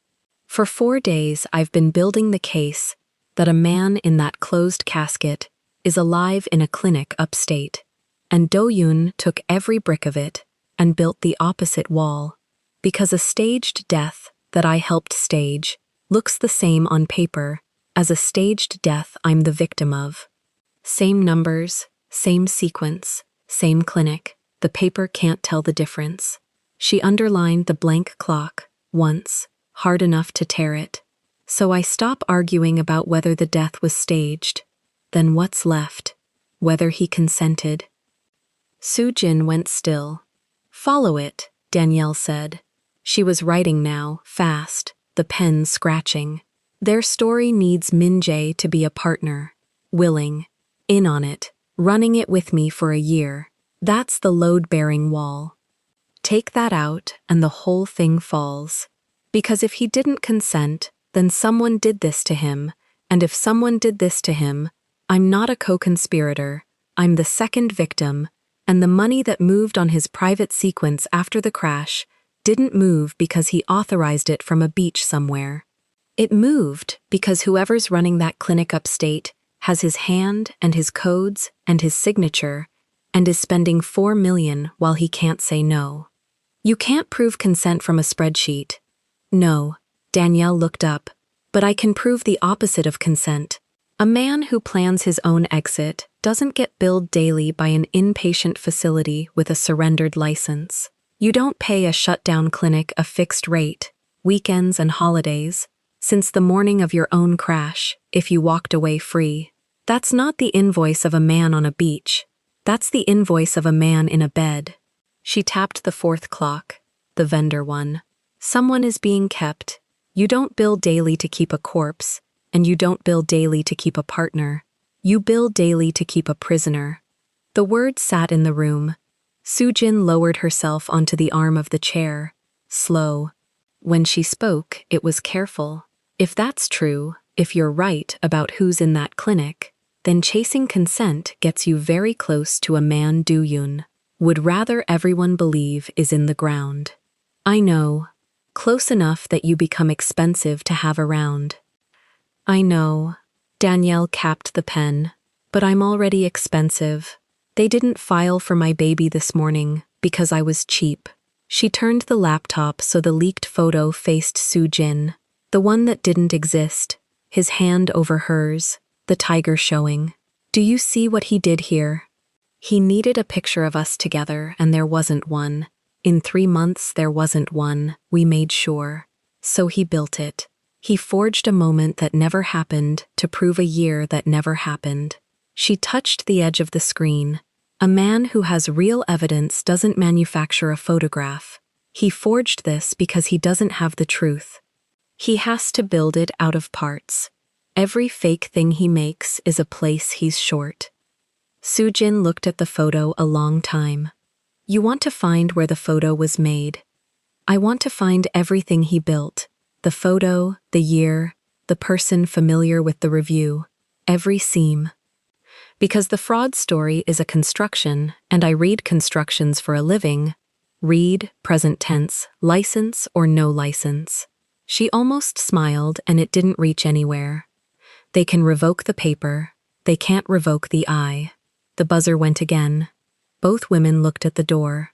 "For 4 days I've been building the case that a man in that closed casket is alive in a clinic upstate, and Do-yoon took every brick of it and built the opposite wall, because a staged death that I helped stage looks the same on paper as a staged death I'm the victim of. Same numbers, same sequence, same clinic. The paper can't tell the difference." She underlined the blank clock once, hard enough to tear it. "So I stop arguing about whether the death was staged. Then what's left? Whether he consented." Sujin went still. "Follow it," Danielle said. She was writing now, fast, the pen scratching. "Their story needs Min-jae to be a partner. Willing. In on it. Running it with me for a year. That's the load-bearing wall. Take that out and the whole thing falls. Because if he didn't consent, then someone did this to him, and if someone did this to him, I'm not a co-conspirator, I'm the second victim, and the money that moved on his private sequence after the crash didn't move because he authorized it from a beach somewhere. It moved because whoever's running that clinic upstate has his hand and his codes and his signature and is spending $4 million while he can't say no. You can't prove consent from a spreadsheet. No, Danielle looked up, but I can prove the opposite of consent. A man who plans his own exit doesn't get billed daily by an inpatient facility with a surrendered license. You don't pay a shutdown clinic a fixed rate, weekends and holidays, since the morning of your own crash, if you walked away free. That's not the invoice of a man on a beach. That's the invoice of a man in a bed." She tapped the 4th clock, the vendor one. "Someone is being kept. You don't bill daily to keep a corpse, and you don't bill daily to keep a partner. You bill daily to keep a prisoner." The words sat in the room. Sujin lowered herself onto the arm of the chair, slow. When she spoke, it was careful. If that's true, if you're right about who's in that clinic, then chasing consent gets you very close to a man Do-yoon would rather everyone believe is in the ground. I know. Close enough that you become expensive to have around. I know. Danielle capped the pen. But I'm already expensive. They didn't file for my baby this morning because I was cheap. She turned the laptop so the leaked photo faced Sujin, the one that didn't exist, his hand over hers, the tiger showing. "Do you see what he did here? He needed a picture of us together and there wasn't one. In 3 months there wasn't one, we made sure. So he built it. He forged a moment that never happened to prove a year that never happened." She touched the edge of the screen. A man who has real evidence doesn't manufacture a photograph. He forged this because he doesn't have the truth. He has to build it out of parts. Every fake thing he makes is a place he's short. Sujin looked at the photo a long time. "You want to find where the photo was made. I want to find everything he built. The photo, the year, the person familiar with the review. Every seam." Because the fraud story is a construction, and I read constructions for a living. Read, present tense, license or no license. She almost smiled, and it didn't reach anywhere. They can revoke the paper. They can't revoke the eye. The buzzer went again. Both women looked at the door.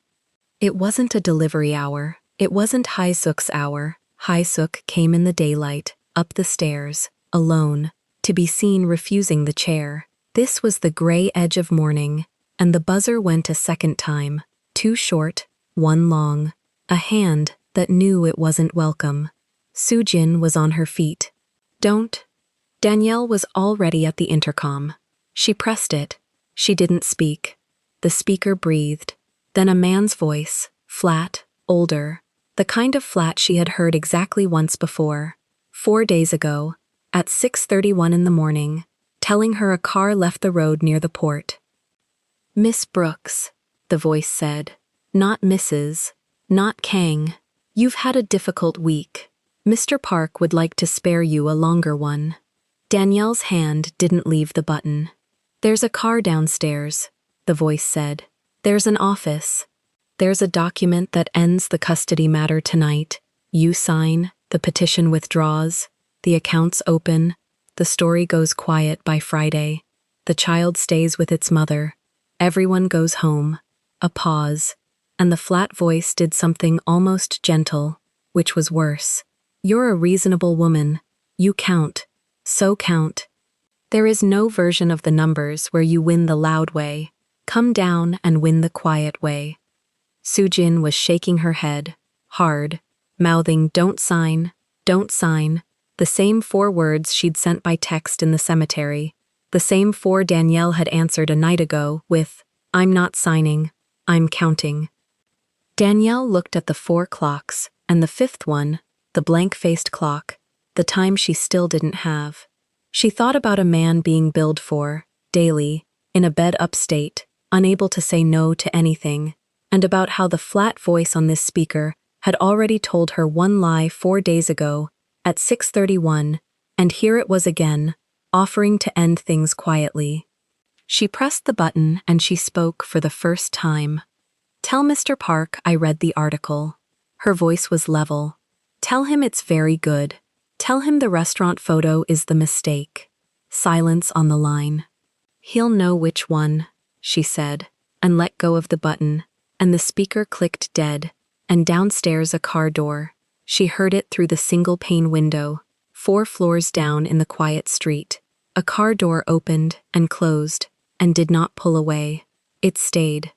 It wasn't a delivery hour. It wasn't Hae-suk's hour. Hae-suk came in the daylight, up the stairs, alone, to be seen refusing the chair. This was the gray edge of morning, and the buzzer went a second time. 2 short, 1 long. A hand that knew it wasn't welcome. Soo-jin was on her feet. Don't. Danielle was already at the intercom. She pressed it. She didn't speak. The speaker breathed. Then a man's voice, flat, older, the kind of flat she had heard exactly once before, 4 days ago, at 6:31 in the morning, telling her a car left the road near the port. "Miss Brooks," the voice said, "not Mrs., not Kang. You've had a difficult week. Mr. Park would like to spare you a longer one." Danielle's hand didn't leave the button. "There's a car downstairs," the voice said. "There's an office. There's a document that ends the custody matter tonight. You sign, the petition withdraws, the accounts open, the story goes quiet by Friday. The child stays with its mother. Everyone goes home." A pause, and the flat voice did something almost gentle, which was worse. "You're a reasonable woman. You count. So count. There is no version of the numbers where you win the loud way. Come down and win the quiet way." Soo-jin was shaking her head, hard, mouthing don't sign, the same 4 words she'd sent by text in the cemetery, the same 4 Danielle had answered a night ago with, "I'm not signing, I'm counting." Danielle looked at the 4 clocks, and the 5th one, the blank-faced clock, the time she still didn't have. She thought about a man being billed for, daily, in a bed upstate, unable to say no to anything, and about how the flat voice on this speaker had already told her one lie 4 days ago, at 6:31, and here it was again, offering to end things quietly. She pressed the button and she spoke for the first time. "Tell Mr. Park I read the article." Her voice was level. "Tell him it's very good. Tell him the restaurant photo is the mistake." Silence on the line. "He'll know which one," she said, and let go of the button, and the speaker clicked dead, and downstairs a car door. She heard it through the single-pane window, 4 floors down in the quiet street. A car door opened and closed, and did not pull away. It stayed.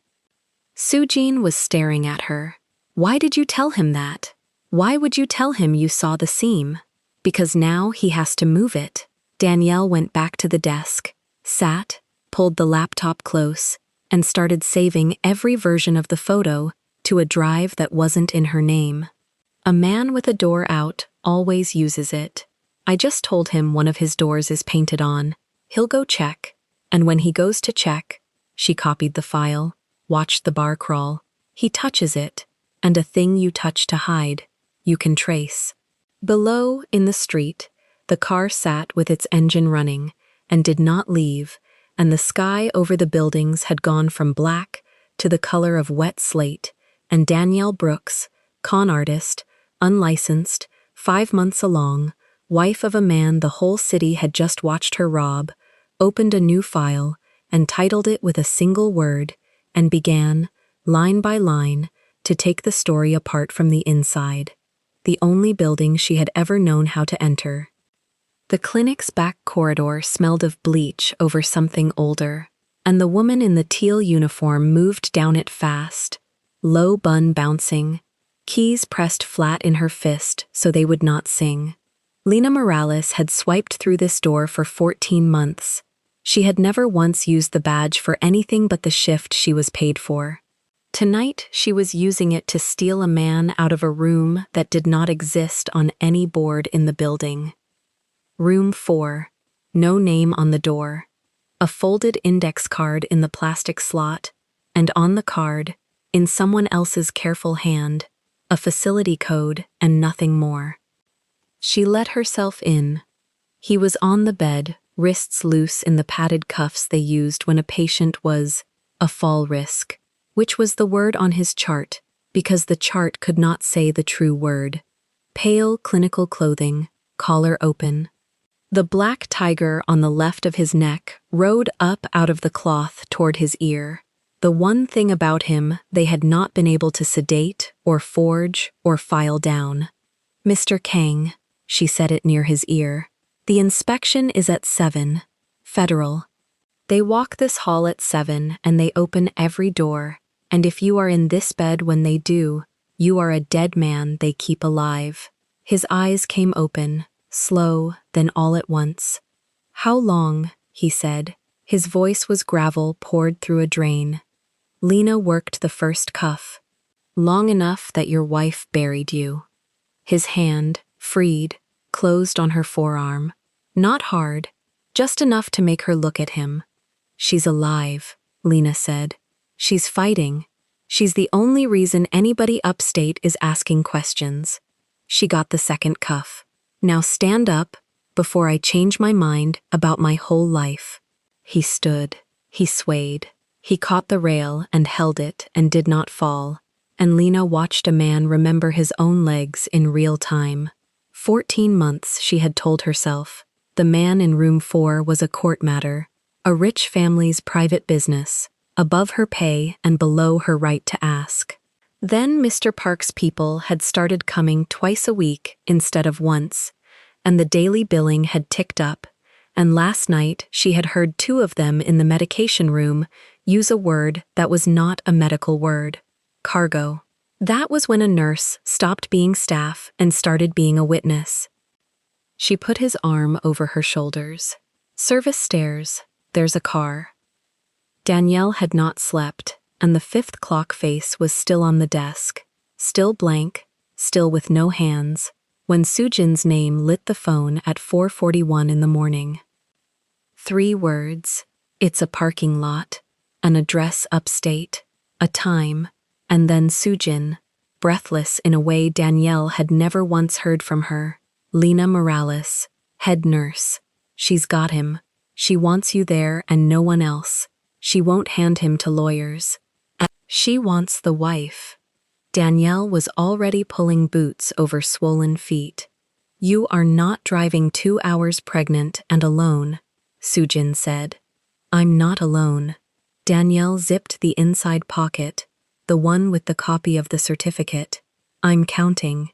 Soo-jin was staring at her. "Why did you tell him that? Why would you tell him you saw the seam?" "Because now he has to move it." Danielle went back to the desk, sat, pulled the laptop close, and started saving every version of the photo to a drive that wasn't in her name. "A man with a door out always uses it. I just told him one of his doors is painted on. He'll go check, and when he goes to check," she copied the file, watched the bar crawl, "he touches it, and a thing you touch to hide, you can trace." Below, in the street, the car sat with its engine running and did not leave, and the sky over the buildings had gone from black to the color of wet slate, and Danielle Brooks, con artist, unlicensed, 5 months along, wife of a man the whole city had just watched her rob, opened a new file and titled it with a single word and began, line by line, to take the story apart from the inside. The only building she had ever known how to enter. The clinic's back corridor smelled of bleach over something older, and the woman in the teal uniform moved down it fast, low bun bouncing, keys pressed flat in her fist so they would not sing. Lena Morales had swiped through this door for 14 months. She had never once used the badge for anything but the shift she was paid for. Tonight, she was using it to steal a man out of a room that did not exist on any board in the building. Room 4. No name on the door. A folded index card in the plastic slot, and on the card, in someone else's careful hand, a facility code and nothing more. She let herself in. He was on the bed, wrists loose in the padded cuffs they used when a patient was a fall risk, which was the word on his chart, because the chart could not say the true word. Pale clinical clothing, collar open. The black tiger on the left of his neck rode up out of the cloth toward his ear. The one thing about him they had not been able to sedate or forge or file down. "Mr. Kang," she said it near his ear. "The inspection is at 7. Federal. They walk this hall at 7 and they open every door, and if you are in this bed when they do, you are a dead man they keep alive." His eyes came open, slow, then all at once. "How long?" he said. His voice was gravel poured through a drain. Lena worked the first cuff. "Long enough that your wife buried you." His hand, freed, closed on her forearm. Not hard, just enough to make her look at him. "She's alive," Lena said. "She's fighting. She's the only reason anybody upstate is asking questions." She got the second cuff. "Now stand up, before I change my mind about my whole life." He stood. He swayed. He caught the rail and held it and did not fall, and Lena watched a man remember his own legs in real time. 14 months, she had told herself. The man in room 4 was a court matter, a rich family's private business, above her pay and below her right to ask. Then Mr. Park's people had started coming twice a week instead of once, and the daily billing had ticked up, and last night she had heard 2 of them in the medication room use a word that was not a medical word. Cargo. That was when a nurse stopped being staff and started being a witness. She put his arm over her shoulders. "Service stairs. There's a car." Danielle had not slept, and the 5th clock face was still on the desk, still blank, still with no hands, when Sujin's name lit the phone at 4:41 in the morning. 3 words. It's a parking lot, an address upstate, a time, and then Sujin, breathless in a way Danielle had never once heard from her. "Lena Morales, head nurse. She's got him. She wants you there and no one else. She won't hand him to lawyers. She wants the wife." Danielle was already pulling boots over swollen feet. "You are not driving 2 hours pregnant and alone," Sujin said. "I'm not alone." Danielle zipped the inside pocket, the one with the copy of the certificate. "I'm counting."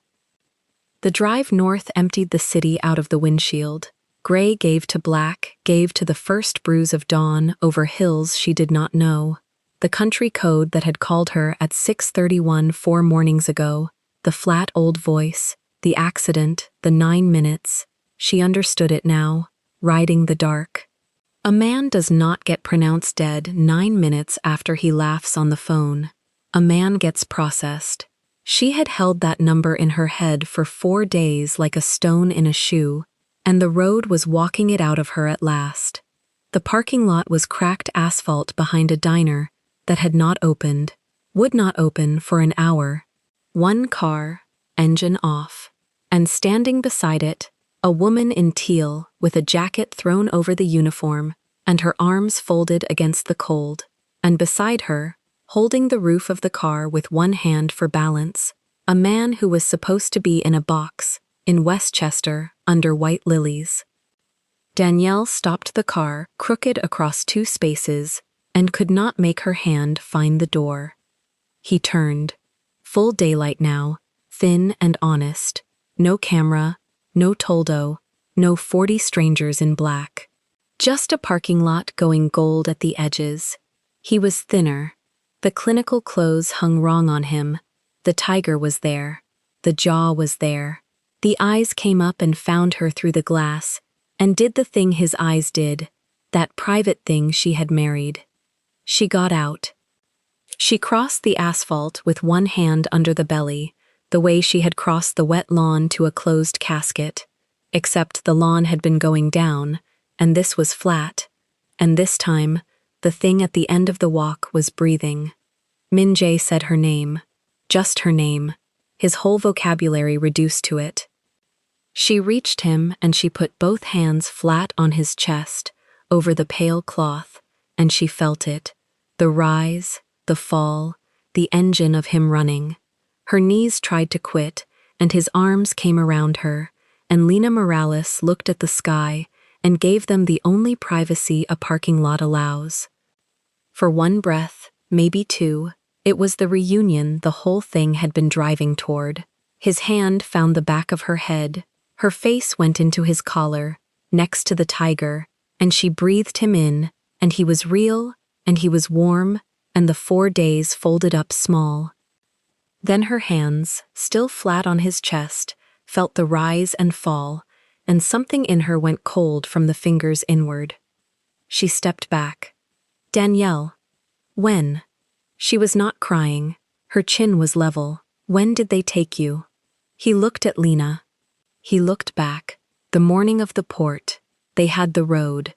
The drive north emptied the city out of the windshield. Gray gave to black, gave to the first bruise of dawn over hills she did not know. The country code that had called her at 6:31 4 mornings ago, the flat old voice, the accident, the 9 minutes. She understood it now, riding the dark. A man does not get pronounced dead 9 minutes after he laughs on the phone. A man gets processed. She had held that number in her head for 4 days like a stone in a shoe, and the road was walking it out of her at last. The parking lot was cracked asphalt behind a diner that had not opened, would not open for an hour. 1 car, engine off, and standing beside it, a woman in teal with a jacket thrown over the uniform and her arms folded against the cold, and beside her, holding the roof of the car with one hand for balance, a man who was supposed to be in a box in Westchester under white lilies. Danielle stopped the car crooked across 2 spaces and could not make her hand find the door. He turned. Full daylight now, thin and honest. No camera, no toldo, no 40 strangers in black. Just a parking lot going gold at the edges. He was thinner. The clinical clothes hung wrong on him. The tiger was there. The jaw was there. The eyes came up and found her through the glass, and did the thing his eyes did, that private thing she had married. She got out. She crossed the asphalt with one hand under the belly, the way she had crossed the wet lawn to a closed casket, except the lawn had been going down, and this was flat, and this time, the thing at the end of the walk was breathing. Min Jae said her name, just her name, his whole vocabulary reduced to it. She reached him and she put both hands flat on his chest, over the pale cloth, and she felt it. The rise, the fall, the engine of him running. Her knees tried to quit, and his arms came around her, and Lena Morales looked at the sky and gave them the only privacy a parking lot allows. For one breath, maybe two, it was the reunion the whole thing had been driving toward. His hand found the back of her head, her face went into his collar, next to the tiger, and she breathed him in, and he was real, and he was warm, and the 4 days folded up small. Then her hands, still flat on his chest, felt the rise and fall, and something in her went cold from the fingers inward. She stepped back. Danielle. When? She was not crying. Her chin was level. When did they take you? He looked at Lena. He looked back. The morning of the port. They had the road.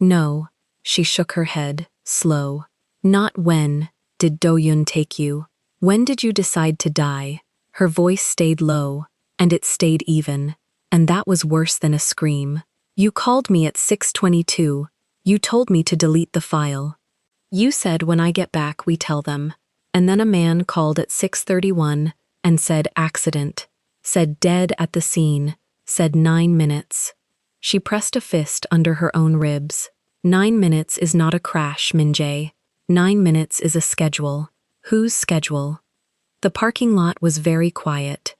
No. She shook her head, slow. Not when did Do-yun take you. When did you decide to die? Her voice stayed low, and it stayed even, and that was worse than a scream. You called me at 6:22. You told me to delete the file. You said when I get back we tell them. And then a man called at 6:31 and said accident, said dead at the scene, said 9 minutes. She pressed a fist under her own ribs. 9 minutes is not a crash, Min-jae. 9 minutes is a schedule. Whose schedule? The parking lot was very quiet.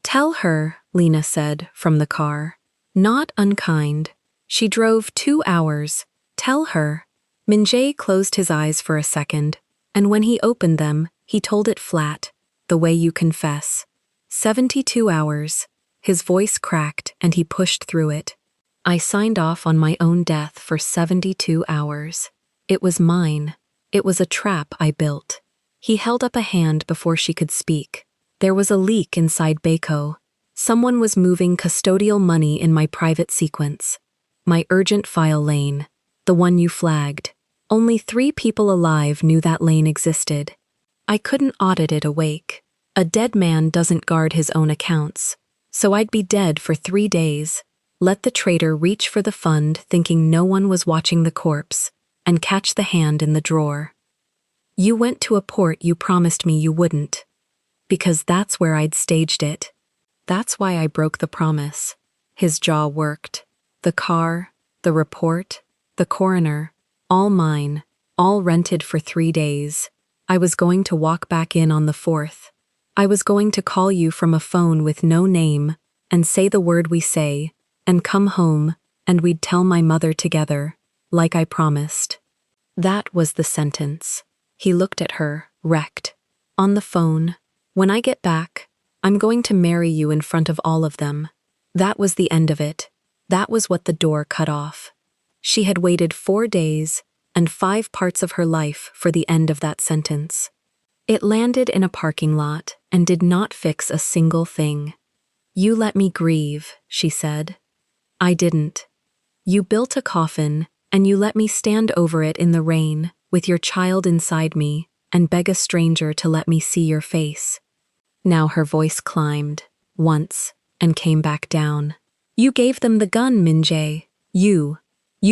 Tell her, Lena said from the car. Not unkind. She drove 2 hours. Tell her. Min-jae closed his eyes for a second, and when he opened them, he told it flat, the way you confess. 72 hours. His voice cracked and he pushed through it. I signed off on my own death for 72 hours. It was mine. It was a trap I built. He held up a hand before she could speak. There was a leak inside Baco. Someone was moving custodial money in my private sequence. My urgent file lane. The one you flagged. Only 3 people alive knew that lane existed. I couldn't audit it awake. A dead man doesn't guard his own accounts. So I'd be dead for 3 days. Let the traitor reach for the fund thinking no one was watching the corpse, and catch the hand in the drawer. You went to a port you promised me you wouldn't. Because that's where I'd staged it. That's why I broke the promise. His jaw worked. The car, the report, the coroner, all mine, all rented for 3 days. I was going to walk back in on the 4th. I was going to call you from a phone with no name, and say the word we say, and come home, and we'd tell my mother together, like I promised. That was the sentence. He looked at her, wrecked. On the phone. When I get back, I'm going to marry you in front of all of them. That was the end of it. That was what the door cut off. She had waited 4 days and 5 parts of her life for the end of that sentence. It landed in a parking lot and did not fix a single thing. You let me grieve, she said. I didn't. You built a coffin and you let me stand over it in the rain with your child inside me and beg a stranger to let me see your face. Now her voice climbed, once, and came back down. You gave them the gun, Min-jae. You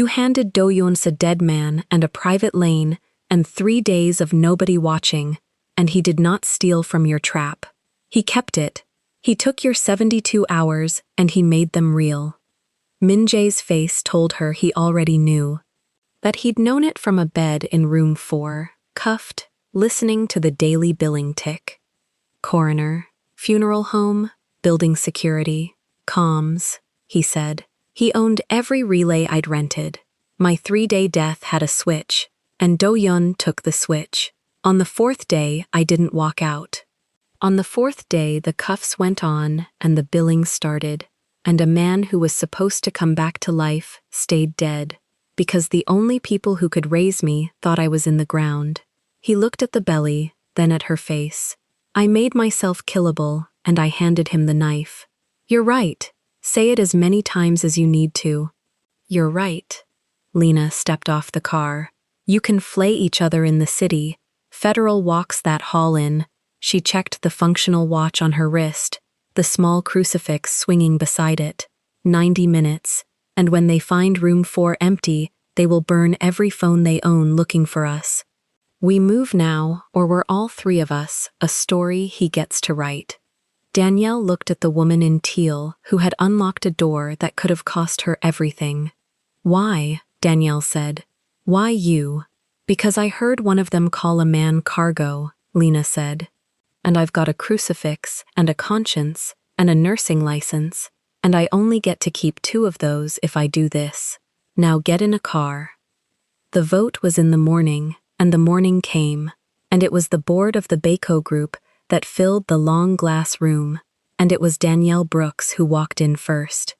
handed Do-yun a dead man and a private lane and 3 days of nobody watching, and he did not steal from your trap. He kept it. He took your 72 hours and he made them real. Min-jae's face told her he already knew. That he'd known it from a bed in room 4, cuffed, listening to the daily billing tick. Coroner, funeral home, building security, comms, he said. He owned every relay I'd rented. My 3-day death had a switch, and Do-yun took the switch. On the 4th day, I didn't walk out. On the 4th day, the cuffs went on and the billing started, and a man who was supposed to come back to life stayed dead, because the only people who could raise me thought I was in the ground. He looked at the belly, then at her face. I made myself killable, and I handed him the knife. You're right. Say it as many times as you need to. You're right. Lena stepped off the car. You can flay each other in the city. Federal walks that hall in. She checked the functional watch on her wrist. the small crucifix swinging beside it. 90 minutes, and when they find room 4 empty, they will burn every phone they own looking for us. We move now, or we're all 3 of us, a story he gets to write. Danielle looked at the woman in teal who had unlocked a door that could have cost her everything. Why? Danielle said. Why you? Because I heard one of them call a man cargo, Lena said. And I've got a crucifix and a conscience and a nursing license, and I only get to keep 2 of those if I do this. Now get in a car. The vote was in the morning, and the morning came, and it was the board of the Baco group that filled the long glass room, and it was Danielle Brooks who walked in first.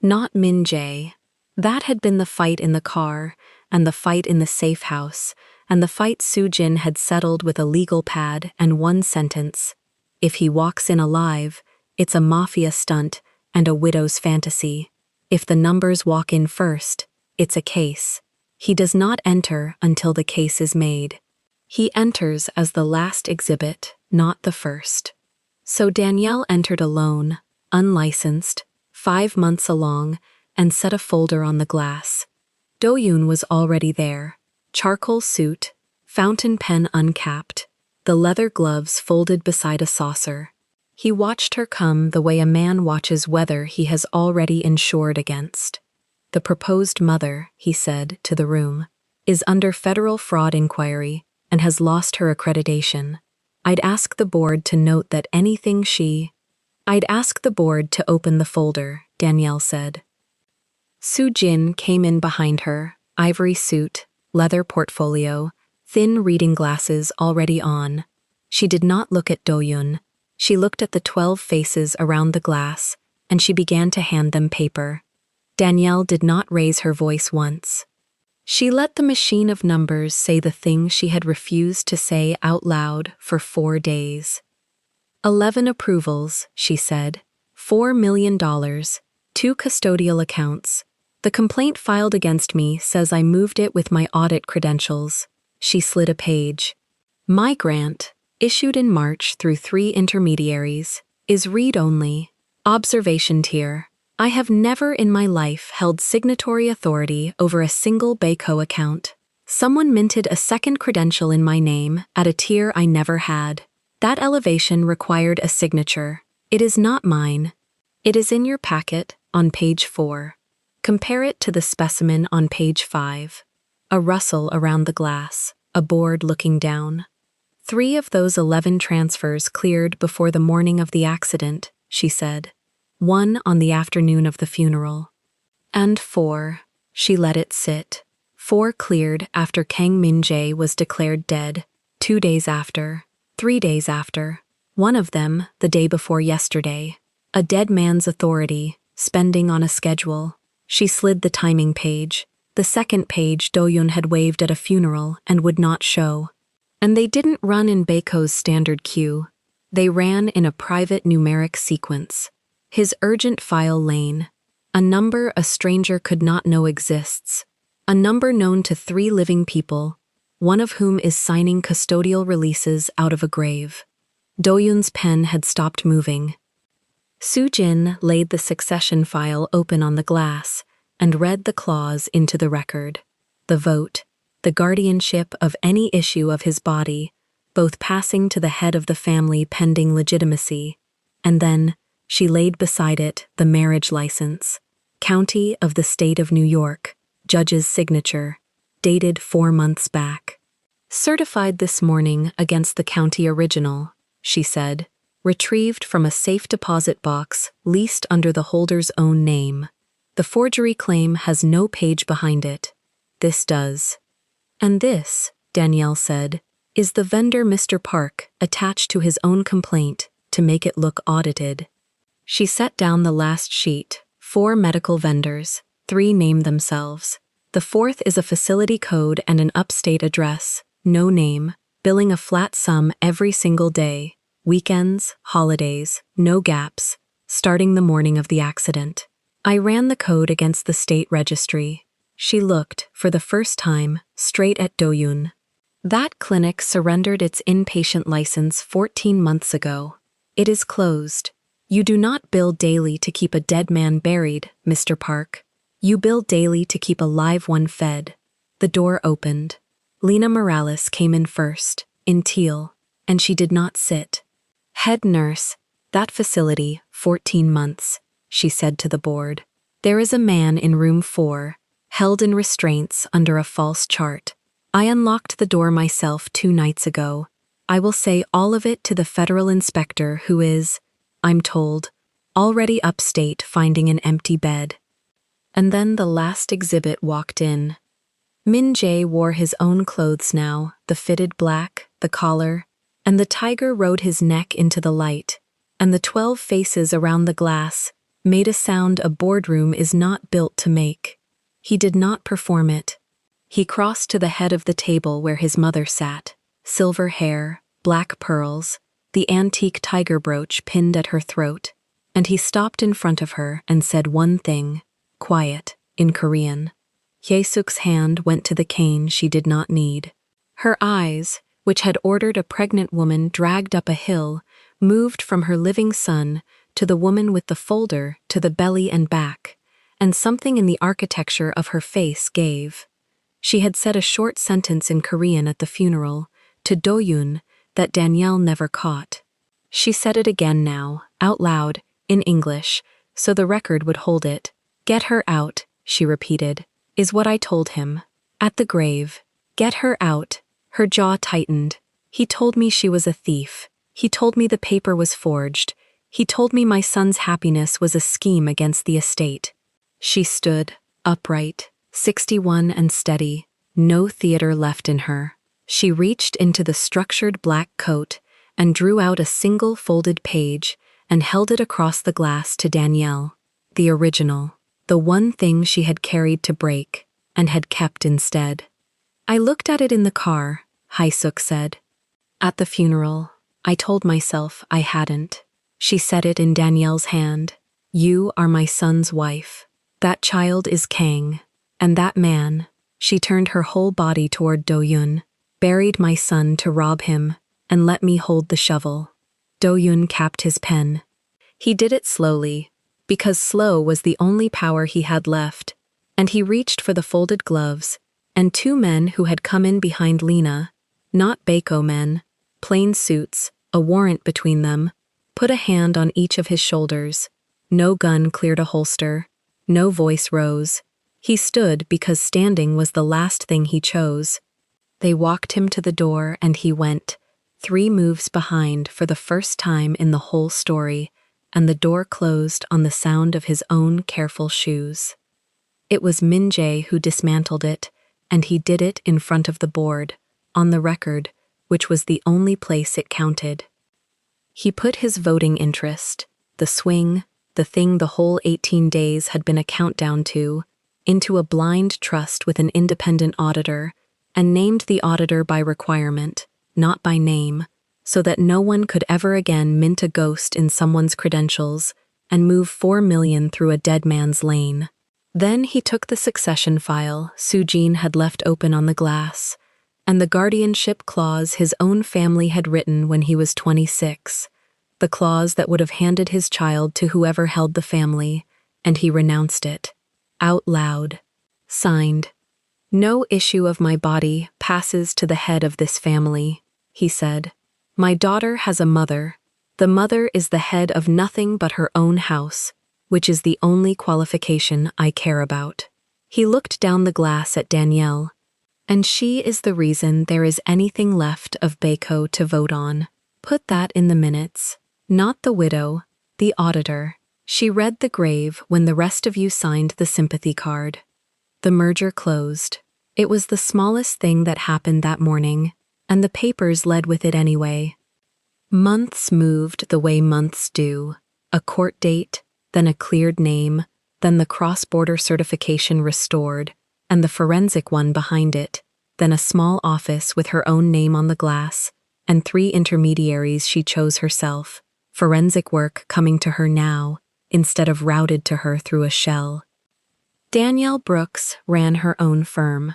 Not Min Jae. That had been the fight in the car, and the fight in the safe house, and the fight Soo Jin had settled with a legal pad and 1 sentence. If he walks in alive, it's a mafia stunt and a widow's fantasy. If the numbers walk in first, it's a case. He does not enter until the case is made. He enters as the last exhibit, not the first. So Danielle entered alone, unlicensed, 5 months along, and set a folder on the glass. Do-yoon was already there. Charcoal suit, fountain pen uncapped, the leather gloves folded beside a saucer. He watched her come the way a man watches weather he has already insured against. The proposed mother, he said to the room, is under federal fraud inquiry and has lost her accreditation. I'd ask the board to note that anything I'd ask the board to open the folder, Danielle said. Soo Jin came in behind her, ivory suit, leather portfolio, thin reading glasses already on. She did not look at Do-yoon. She looked at the 12 faces around the glass, and she began to hand them paper. Danielle did not raise her voice once. She let the machine of numbers say the thing she had refused to say out loud for 4 days. 11 approvals, she said. $4 million, 2 custodial accounts. The complaint filed against me says I moved it with my audit credentials. She slid a page. My grant, issued in March through 3 intermediaries, is read-only. Observation tier. I have never in my life held signatory authority over a single Baco account. Someone minted a second credential in my name at a tier I never had. That elevation required a signature. It is not mine. It is in your packet, on page 4. Compare it to the specimen on page 5. A rustle around the glass, a board looking down. 3 of those 11 transfers cleared before the morning of the accident, she said. 1 on the afternoon of the funeral. And 4, she let it sit. 4 cleared after Kang Min-jae was declared dead, 2 days after, 3 days after. 1 of them, the day before yesterday. A dead man's authority, spending on a schedule. She slid the timing page. The second page Do-yoon had waved at a funeral and would not show. And they didn't run in Baco's standard queue. They ran in a private numeric sequence. His urgent file lane. A number a stranger could not know exists. A number known to 3 living people, one of whom is signing custodial releases out of a grave. Do-yoon's pen had stopped moving. Soo Jin laid the succession file open on the glass and read the clause into the record. The vote, the guardianship of any issue of his body, both passing to the head of the family pending legitimacy, and then she laid beside it the marriage license, County of the State of New York, judge's signature, dated 4 months back. Certified this morning against the county original, she said, retrieved from a safe deposit box leased under the holder's own name. The forgery claim has no page behind it. This does. And this, Danielle said, is the vendor Mr. Park attached to his own complaint to make it look audited. She set down the last sheet. 4 medical vendors, 3 name themselves. The 4th is a facility code and an upstate address, no name, billing a flat sum every single day, weekends, holidays, no gaps, starting the morning of the accident. I ran the code against the state registry. She looked, for the first time, straight at Do-yoon. That clinic surrendered its inpatient license 14 months ago. It is closed. You do not bill daily to keep a dead man buried, Mr. Park. You bill daily to keep a live one fed. The door opened. Lena Morales came in first, in teal, and she did not sit. Head nurse, that facility, 14 months, she said to the board. There is a man in room 4, held in restraints under a false chart. I unlocked the door myself 2 nights ago. I will say all of it to the federal inspector who is, I'm told, already upstate finding an empty bed. And then the last exhibit walked in. Min Jae wore his own clothes now, the fitted black, the collar, and the tiger rode his neck into the light, and the 12 faces around the glass made a sound a boardroom is not built to make. He did not perform it. He crossed to the head of the table where his mother sat, silver hair, black pearls, the antique tiger brooch pinned at her throat, and he stopped in front of her and said one thing, quiet, in Korean. Hye-suk's hand went to the cane she did not need. Her eyes, which had ordered a pregnant woman dragged up a hill, moved from her living son to the woman with the folder to the belly and back, and something in the architecture of her face gave. She had said a short sentence in Korean at the funeral, to Do-yoon, that Danielle never caught. She said it again now, out loud, in English, so the record would hold it. Get her out, she repeated, is what I told him. At the grave. Get her out. Her jaw tightened. He told me she was a thief. He told me the paper was forged. He told me my son's happiness was a scheme against the estate. She stood, upright, 61 and steady, no theater left in her. She reached into the structured black coat and drew out a single folded page and held it across the glass to Danielle. The original, the one thing she had carried to break and had kept instead. I looked at it in the car, Hye-suk said. At the funeral, I told myself I hadn't. She set it in Danielle's hand. You are my son's wife. That child is Kang. And that man, she turned her whole body toward Do-yoon, buried my son to rob him and let me hold the shovel. Do-yoon capped his pen. He did it slowly, because slow was the only power he had left, and he reached for the folded gloves, and 2 men who had come in behind Lena, not Baeko men, plain suits, a warrant between them, put a hand on each of his shoulders. No gun cleared a holster. No voice rose. He stood because standing was the last thing he chose. They walked him to the door and he went, 3 moves behind for the first time in the whole story, and the door closed on the sound of his own careful shoes. It was Min Jae who dismantled it, and he did it in front of the board, on the record, which was the only place it counted. He put his voting interest, the swing, the thing the whole 18 days had been a countdown to, into a blind trust with an independent auditor, and named the auditor by requirement, not by name, so that no one could ever again mint a ghost in someone's credentials and move 4 million through a dead man's lane. Then he took the succession file Soo-jin had left open on the glass, and the guardianship clause his own family had written when he was 26, the clause that would have handed his child to whoever held the family, and he renounced it. Out loud. Signed. No issue of my body passes to the head of this family, he said. My daughter has a mother. The mother is the head of nothing but her own house, which is the only qualification I care about. He looked down the glass at Danielle, and she is the reason there is anything left of Baeko to vote on. Put that in the minutes. Not the widow, the auditor. She read the grave when the rest of you signed the sympathy card. The merger closed. It was the smallest thing that happened that morning, and the papers led with it anyway. Months moved the way months do. A court date, then a cleared name, then the cross-border certification restored, and the forensic one behind it, then a small office with her own name on the glass, and 3 intermediaries she chose herself, forensic work coming to her now, instead of routed to her through a shell. Danielle Brooks ran her own firm.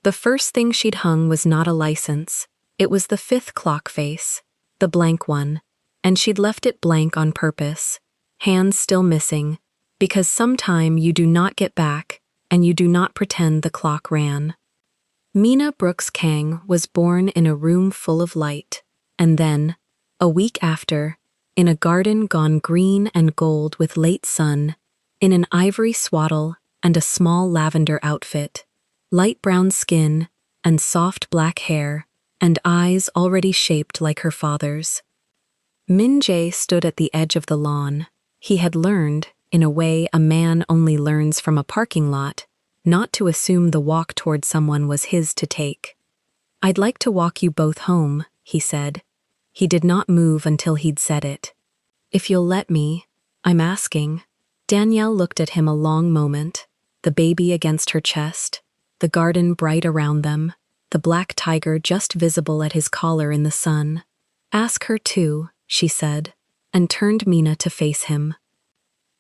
The first thing she'd hung was not a license. It was the 5th clock face, the blank one, and she'd left it blank on purpose, hands still missing, because sometime you do not get back, and you do not pretend the clock ran. Mina Brooks Kang was born in a room full of light, and then, a week after, in a garden gone green and gold with late sun, in an ivory swaddle and a small lavender outfit, light brown skin and soft black hair, and eyes already shaped like her father's. Min Jae stood at the edge of the lawn. He had learned, in a way a man only learns from a parking lot, not to assume the walk toward someone was his to take. "I'd like to walk you both home," he said. He did not move until he'd said it. "If you'll let me, I'm asking." Danielle looked at him a long moment, the baby against her chest, the garden bright around them, the black tiger just visible at his collar in the sun. "Ask her too," she said, and turned Mina to face him.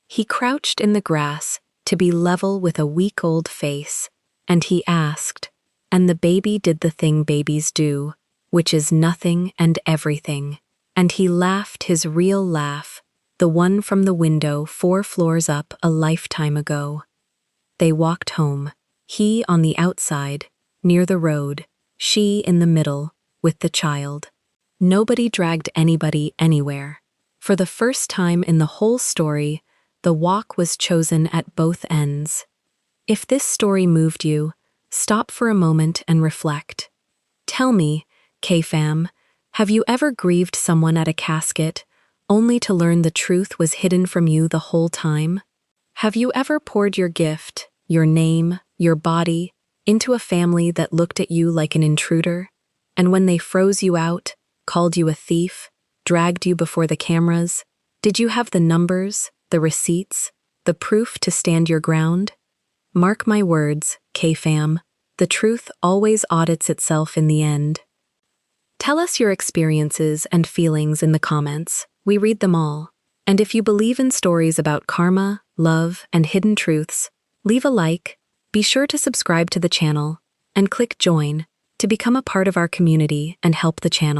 He crouched in the grass to be level with a week-old face, and he asked, and the baby did the thing babies do, which is nothing and everything, and he laughed his real laugh, the one from the window 4 floors up a lifetime ago. They walked home, he on the outside, near the road, she in the middle, with the child. Nobody dragged anybody anywhere. For the first time in the whole story, the walk was chosen at both ends. If this story moved you, stop for a moment and reflect. Tell me, K-Fam, have you ever grieved someone at a casket, only to learn the truth was hidden from you the whole time? Have you ever poured your gift, your name, your body, into a family that looked at you like an intruder, and when they froze you out, called you a thief, dragged you before the cameras, did you have the numbers, the receipts, the proof to stand your ground? Mark my words, K-Fam, the truth always audits itself in the end. Tell us your experiences and feelings in the comments. We read them all. And if you believe in stories about karma, love, and hidden truths, leave a like, be sure to subscribe to the channel, and click join to become a part of our community and help the channel.